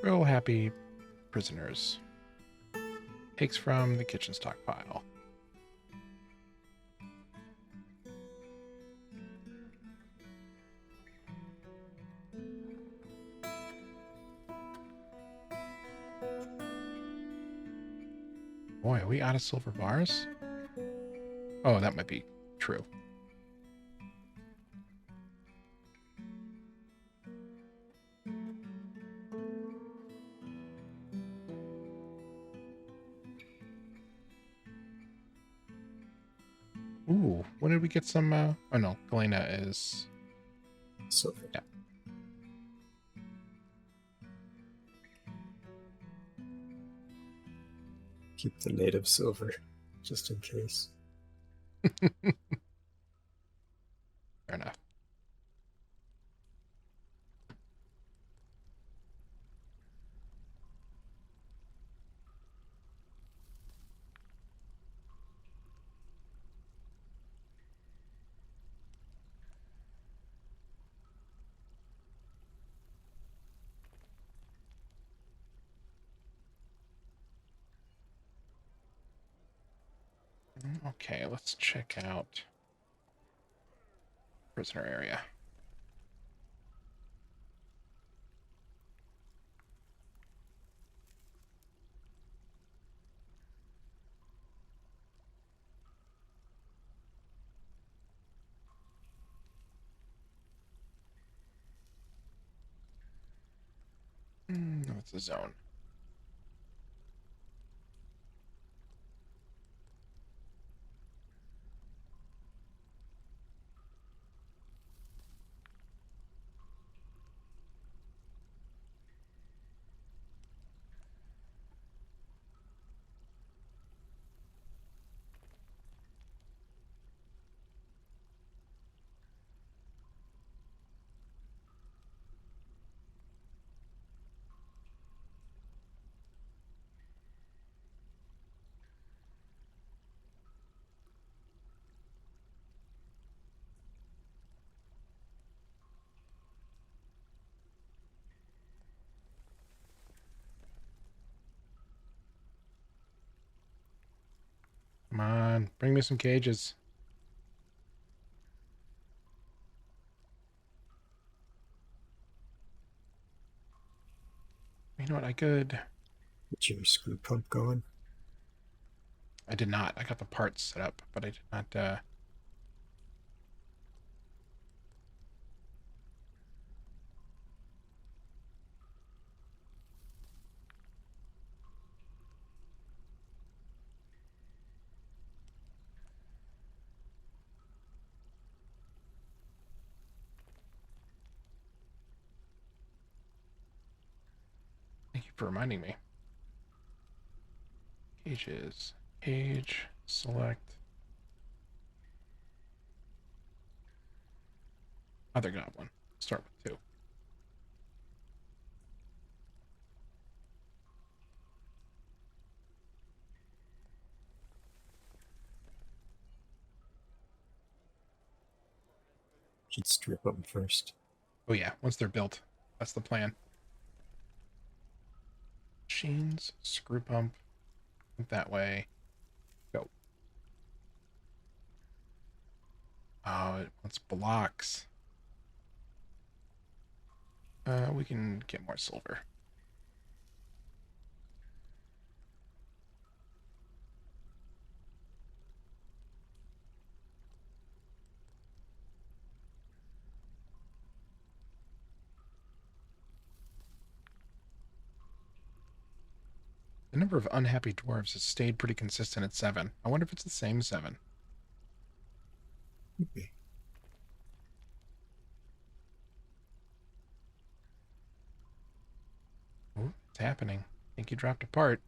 A: Real happy prisoners. Takes from the kitchen stockpile. Boy, are we out of silver bars? Oh, that might be true. Ooh, when did we get some, oh no, Galena is...
B: Silver.
A: Yeah.
B: Keep the native silver, just in case.
A: Fair enough. Okay, let's check out prisoner area. It's a zone. Come on, bring me some cages. You know what? I could.
B: Get your screw pump going.
A: I did not. I got the parts set up, but I did not. Thank you for reminding me. Cages. Cage. Select. Other goblin. Start with 2.
B: Should strip them first.
A: Oh yeah, once they're built. That's the plan. Machines. Screw pump. That way. Go. Oh, it wants blocks. We can get more silver. The number of unhappy dwarves has stayed pretty consistent at 7. I wonder if it's the same 7.
B: Could be.
A: Ooh, it's happening. I think you dropped a part.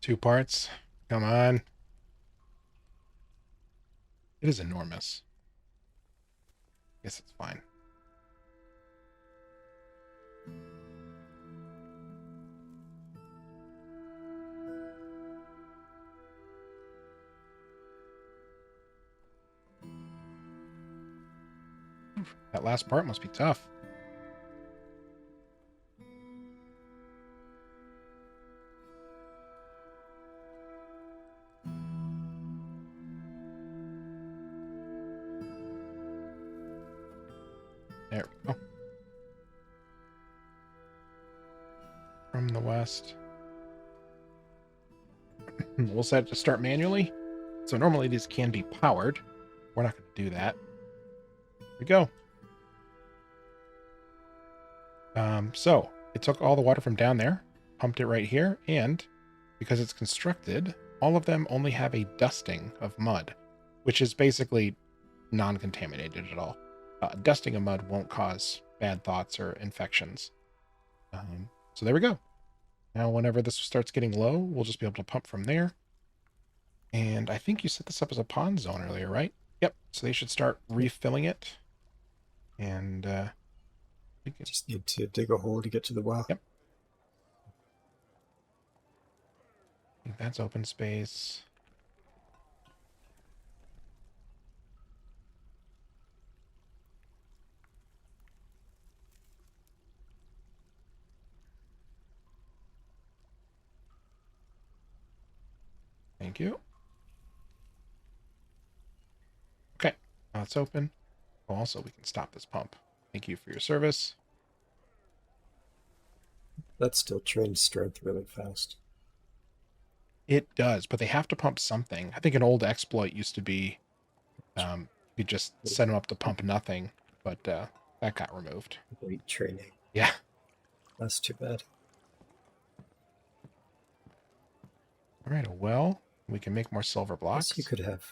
A: Two parts. Come on. It is enormous. Guess it's fine. That last part must be tough. There we go. From the west. We'll set it to start manually. So normally these can be powered. We're not going to do that. Here we go. So it took all the water from down there, pumped it right here, and because it's constructed, all of them only have a dusting of mud, which is basically non-contaminated at all. Dusting of mud won't cause bad thoughts or infections. So there we go. Now, whenever this starts getting low, we'll just be able to pump from there. And I think you set this up as a pond zone earlier, right? Yep. So they should start refilling it. And
B: Just need to dig a hole to get to the well.
A: Yep. I think that's open space. Thank you. Okay, now it's open. Oh, also, we can stop this pump. Thank you for your service.
B: That still trains strength really fast.
A: It does, but they have to pump something. I think an old exploit used to be you just set them up to pump nothing, but that got removed.
B: Weight training.
A: Yeah.
B: That's too bad.
A: All right, well, we can make more silver
B: I
A: blocks.
B: guess you could have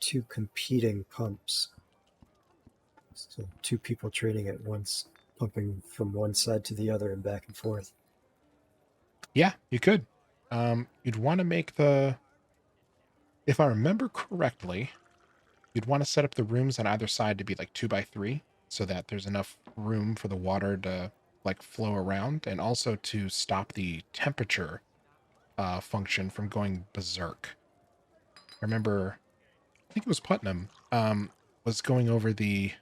B: 2 competing pumps. So 2 people training at once, pumping from one side to the other and back and forth.
A: Yeah, you could. You'd want to make if I remember correctly, you'd want to set up the rooms on either side to be like 2x3 so that there's enough room for the water to like flow around, and also to stop the temperature function from going berserk. I remember, I think it was Putnam, was going over it's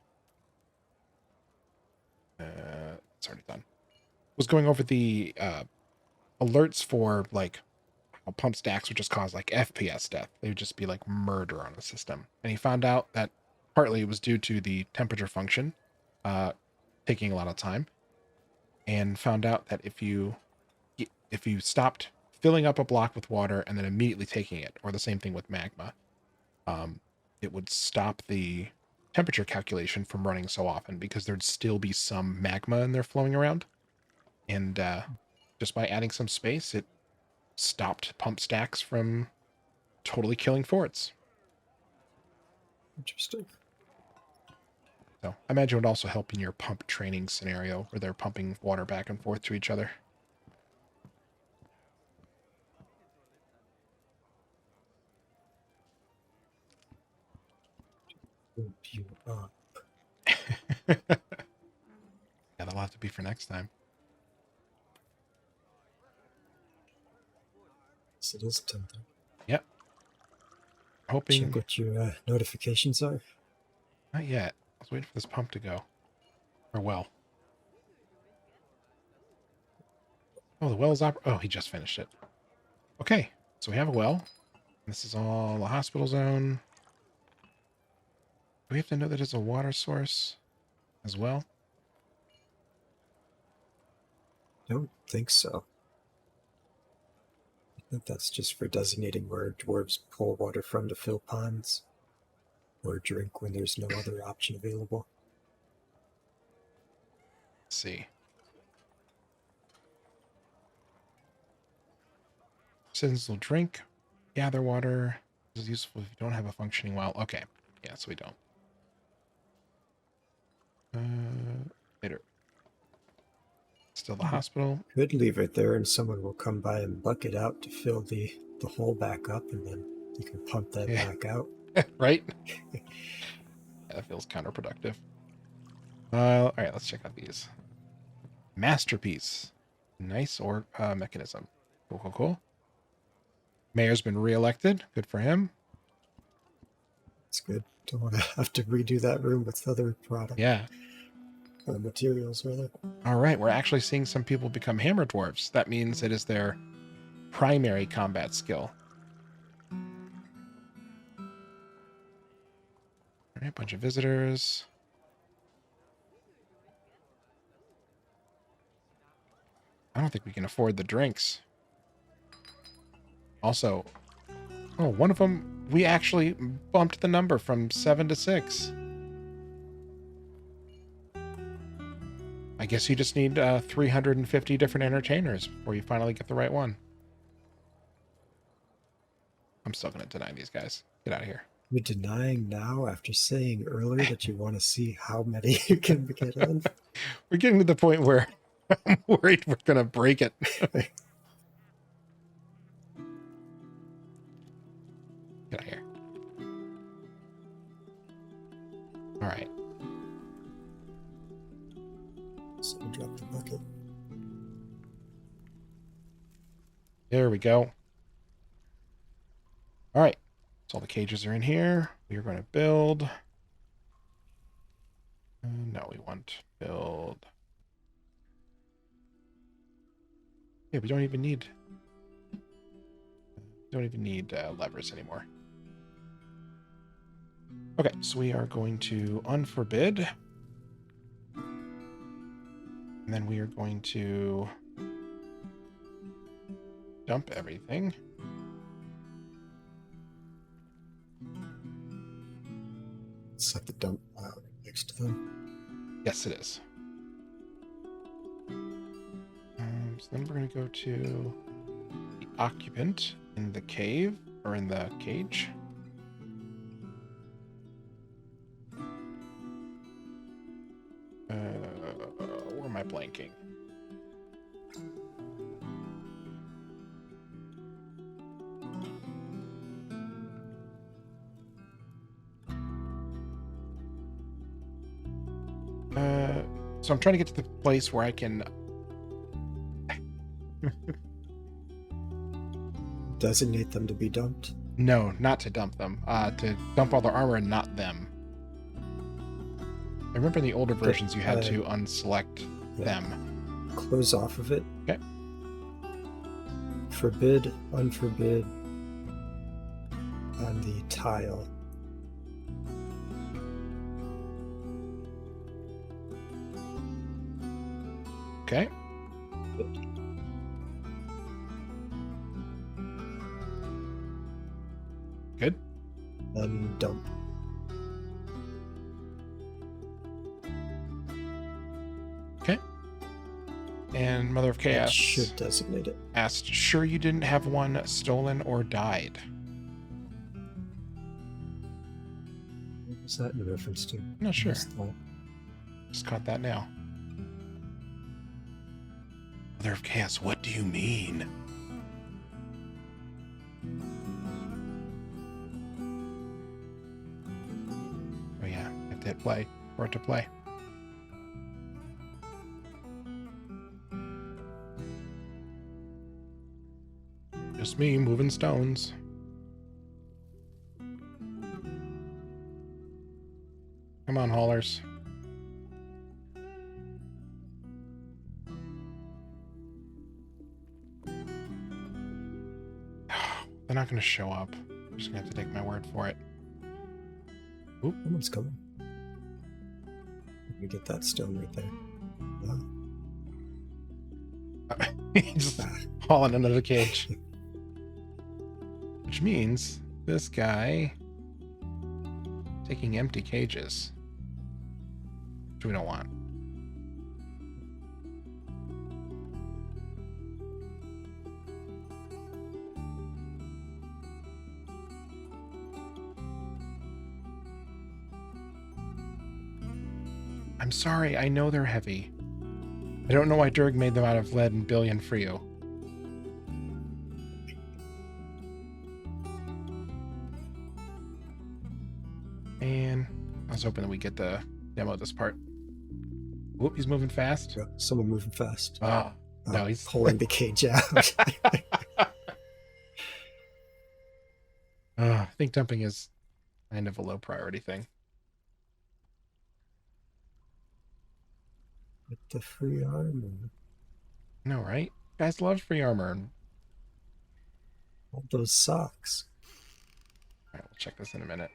A: already done. Was going over the alerts for like how pump stacks would just cause like FPS death. They would just be like murder on the system. And he found out that partly it was due to the temperature function taking a lot of time, and found out that if you stopped filling up a block with water and then immediately taking it, or the same thing with magma, it would stop the temperature calculation from running so often, because there'd still be some magma in there flowing around. And just by adding some space, it stopped pump stacks from totally killing forts.
B: Interesting.
A: So I imagine it would also help in your pump training scenario where they're pumping water back and forth to each other.
B: Hoop you up.
A: Yeah, that'll have to be for next time.
B: So it is 10:30.
A: Yep. Hoping.
B: Check what your notifications are.
A: Not yet. I was waiting for this pump to go. Or well. Oh, the well's up. Oh, he just finished it. Okay, so we have a well. This is all the hospital zone. Do we have to know that it's a water source as well?
B: Don't think so. I think that's just for designating where dwarves pull water from to fill ponds, or drink when there's no other option available.
A: Let's see. Citizens will drink, gather water. This is useful if you don't have a functioning well. Okay. Yeah, so we don't. Later. Still the hospital.
B: Could leave it there and someone will come by and bucket out to fill the hole back up, and then you can pump that back out.
A: Right? Yeah, that feels counterproductive. All right, let's check out these. Masterpiece. Nice mechanism. Cool, cool, cool. Mayor's been reelected. Good for him.
B: It's good. Don't want to have to redo that room with other products.
A: Yeah.
B: Materials, rather.
A: All right, we're actually seeing some people become hammer dwarves. That means it is their primary combat skill. All right, bunch of visitors. I don't think we can afford the drinks. Also, oh, one of them, we actually bumped the number from 7 to 6. I guess you just need 350 different entertainers before you finally get the right one. I'm still going to deny these guys. Get out of here.
B: You're denying now after saying earlier that you want to see how many you can get in?
A: We're getting to the point where I'm worried we're going to break it. Get out of here. All right.
B: So drop the bucket.
A: There we go. All right. So all the cages are in here. We are going to build. No, we want to build. Yeah, we don't even need levers anymore. Okay, so we are going to unforbid. And then we are going to dump everything.
B: It's like the dump pile next to them.
A: Yes, it is. So then we're going to go to the occupant in the cave, or in the cage. Where am I blanking? So I'm trying to get to the place where I can...
B: Designate them to be dumped.
A: No, not to dump them. To dump all their armor and not them. I remember in the older versions you had to unselect them.
B: Close off of it.
A: Okay.
B: Forbid, unforbid, on the tile.
A: Okay. Good.
B: And dump.
A: Okay. And Mother of
B: That
A: Chaos
B: should designate it.
A: asked, sure you didn't have one stolen or died?
B: What was that in reference to?
A: I'm not sure.
B: Missed that.
A: Just caught that now. Mother of Chaos, what do you mean? Oh yeah, you have to hit play for it to play. Just me moving stones. Come on, haulers. They're not going to show up. I'm just going to have to take my word for it. Oop.
B: Someone's coming. Let me get that stone right there.
A: Just hauling another cage. Which means this guy taking empty cages. Which we don't want. I'm sorry, I know they're heavy. I don't know why Dirg made them out of lead and billion for you. And I was hoping that we get to demo this part. Whoop, he's moving fast.
B: Yeah, someone moving fast.
A: Oh, no, he's
B: pulling the cage out.
A: I think dumping is kind of a low priority thing.
B: With the free armor.
A: No, right? Guys love free armor.
B: All those socks.
A: All right, we'll check this in a minute.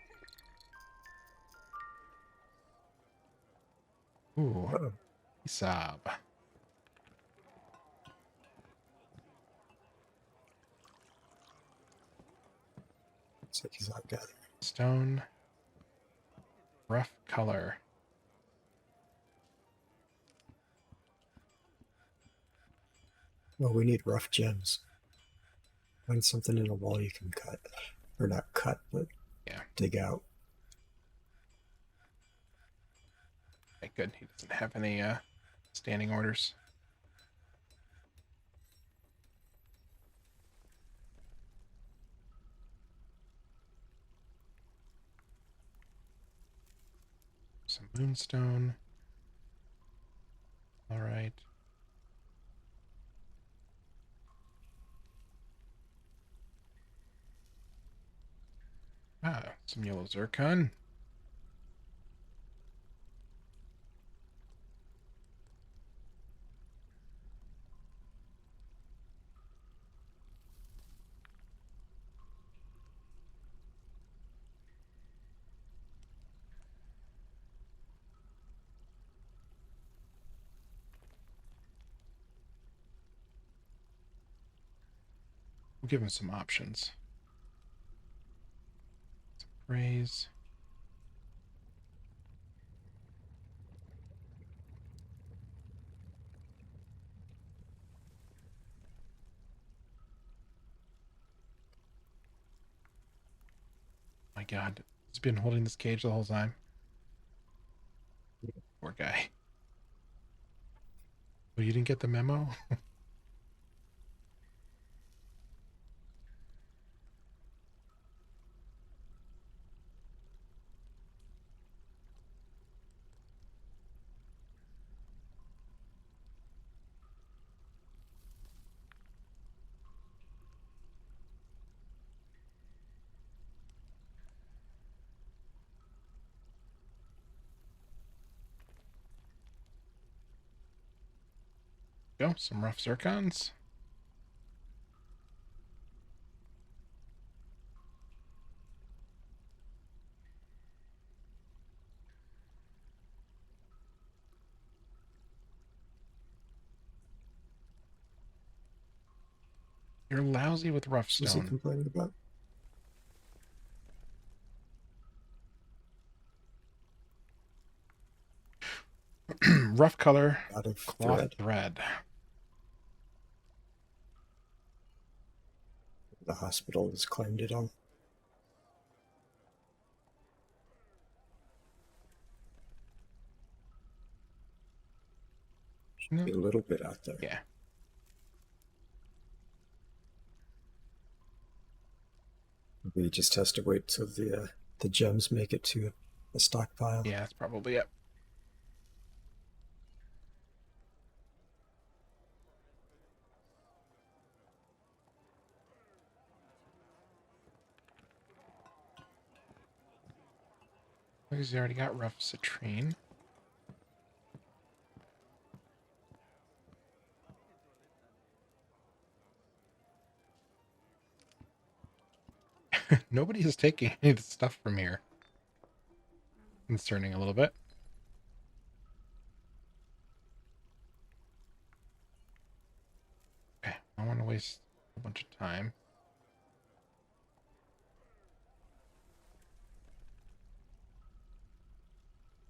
A: Ooh,
B: Uh-oh.
A: Sob.
B: Looks like he's out gathering.
A: Stone. Rough color.
B: Well, we need rough gems. Find something in a wall you can cut. Or not cut, but
A: Yeah.
B: dig out.
A: Okay, good. He doesn't have any standing orders. Some moonstone. All right. Some yellow zircon. We'll give him some options. Some praise. my god. He's been holding this cage the whole time. Poor guy. Oh, you didn't get the memo? Go, some rough zircons. You're lousy with rough
B: What's he
A: stone.
B: complaining about?
A: Rough color,
B: Out of
A: cloth
B: thread.
A: thread.
B: The hospital has claimed it on.
A: No.
B: Be a little bit out there.
A: Yeah.
B: Maybe he just has to wait till the gems make it to the stockpile.
A: Yeah, that's probably it. Because he already got rough citrine. Nobody is taking any of the stuff from here. Concerning a little bit. Okay, I don't want to waste a bunch of time.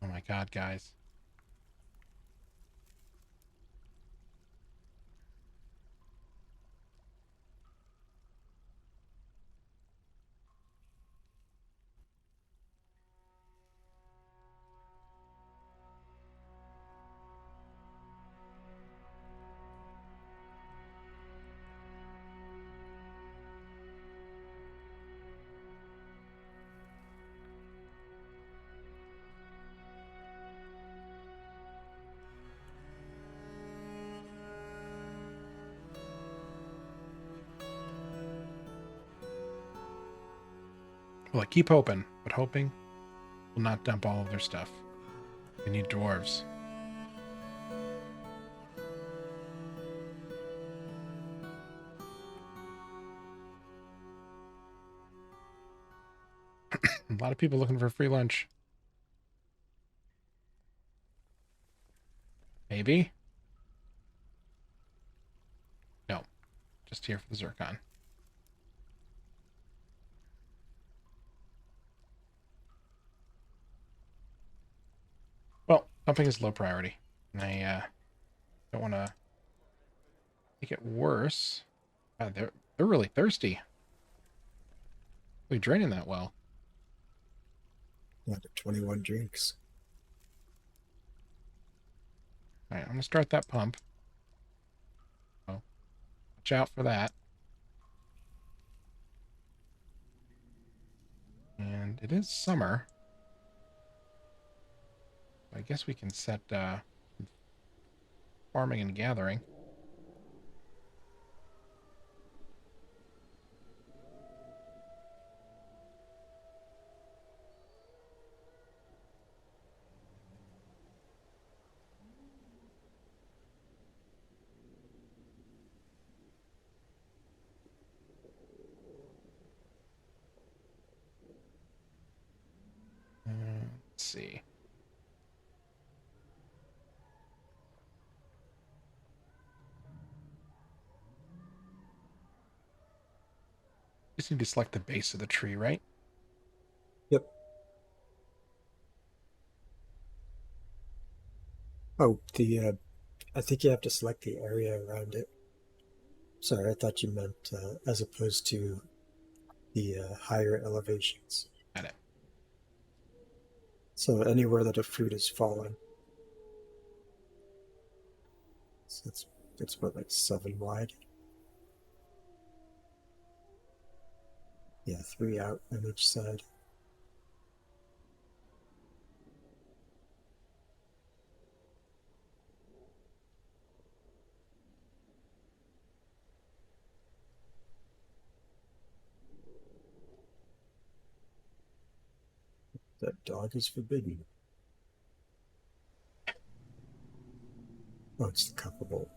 A: Oh my god, guys. Well, I keep hoping, but hoping will not dump all of their stuff. We need dwarves. A lot of people looking for free lunch. Maybe? No. Just here for the zircon. Well, dumping is low priority. And I don't want to make it worse. God, they're really thirsty. Really draining that well.
B: Down to 21 drinks.
A: All right, I'm going to start that pump. Oh, watch out for that. And it is summer. I guess we can set farming and gathering. Let's see. Just need to select the base of the tree, right?
B: Yep. Oh, I think you have to select the area around it. Sorry, I thought you meant as opposed to the higher elevations.
A: Got it.
B: So anywhere that a fruit has fallen. So it's what, like 7 wide? Yeah, 3 out on each side. That dog is forbidden. Oh, it's the copper bolt.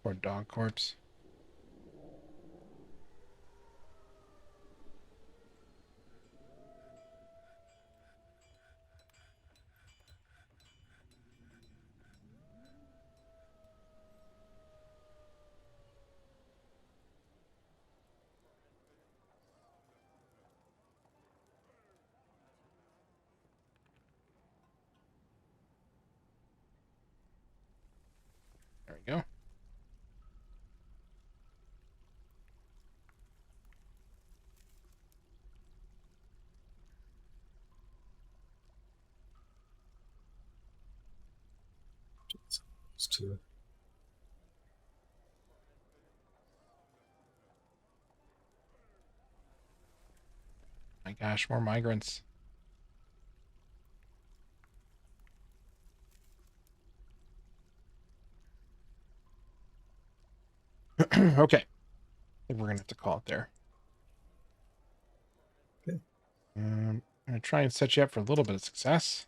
A: Or dog corpse. There we go.
B: It's 2.
A: My gosh, more migrants. Okay. I think we're gonna have to call it there.
B: Okay.
A: I'm gonna try and set you up for a little bit of success.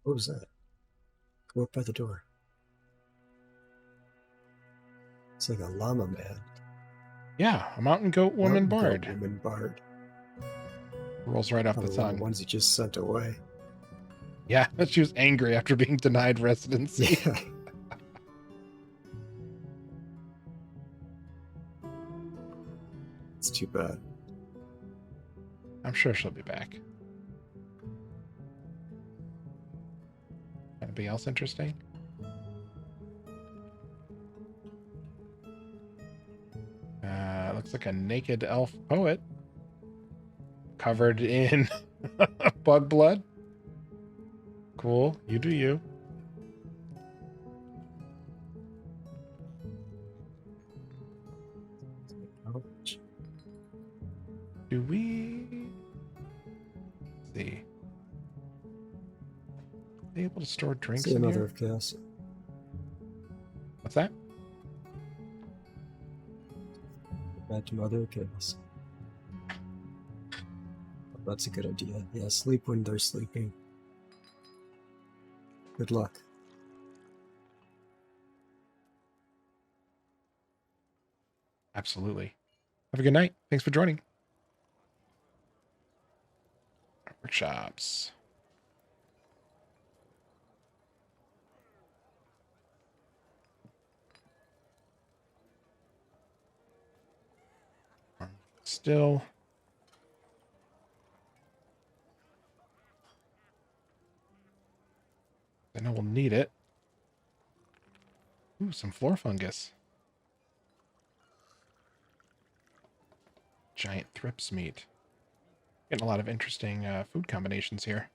B: What was that? Go up by the door. It's like a llama man.
A: Yeah, a mountain goat woman
B: Mountain
A: bard.
B: goat woman bard.
A: Rolls right off the
B: Probably one of
A: tongue.
B: the ones he just sent away.
A: Yeah, she was angry after being denied residency.
B: Yeah. It's too bad.
A: I'm sure she'll be back. Anybody else interesting? Looks like a naked elf poet covered in bug blood. Cool, you do you.
B: Ouch.
A: Do we see? Are they able to store drinks
B: See
A: in
B: another
A: here?
B: of chaos.
A: What's that?
B: Back to mother of chaos. Oh, that's a good idea. Yeah, sleep when they're sleeping. Good luck.
A: Absolutely. Have a good night. Thanks for joining. Workshops. Still. I know we'll need it. Ooh, some floor fungus. Giant thrips meat. Getting a lot of interesting food combinations here.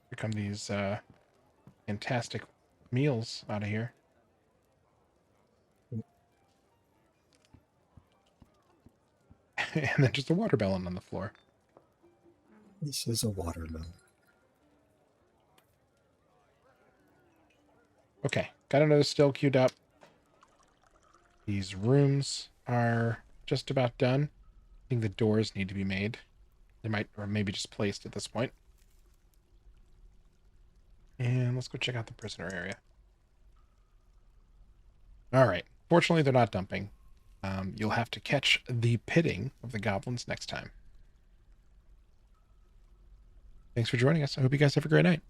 A: Here come these fantastic meals out of here. And then just a watermelon on the floor.
B: This is a watermelon.
A: Okay, got another still queued up. These rooms are just about done. I think the doors need to be made. They might, or maybe just placed at this point. And let's go check out the prisoner area. All right. Fortunately, they're not dumping. You'll have to catch the pitting of the goblins next time. Thanks for joining us. I hope you guys have a great night.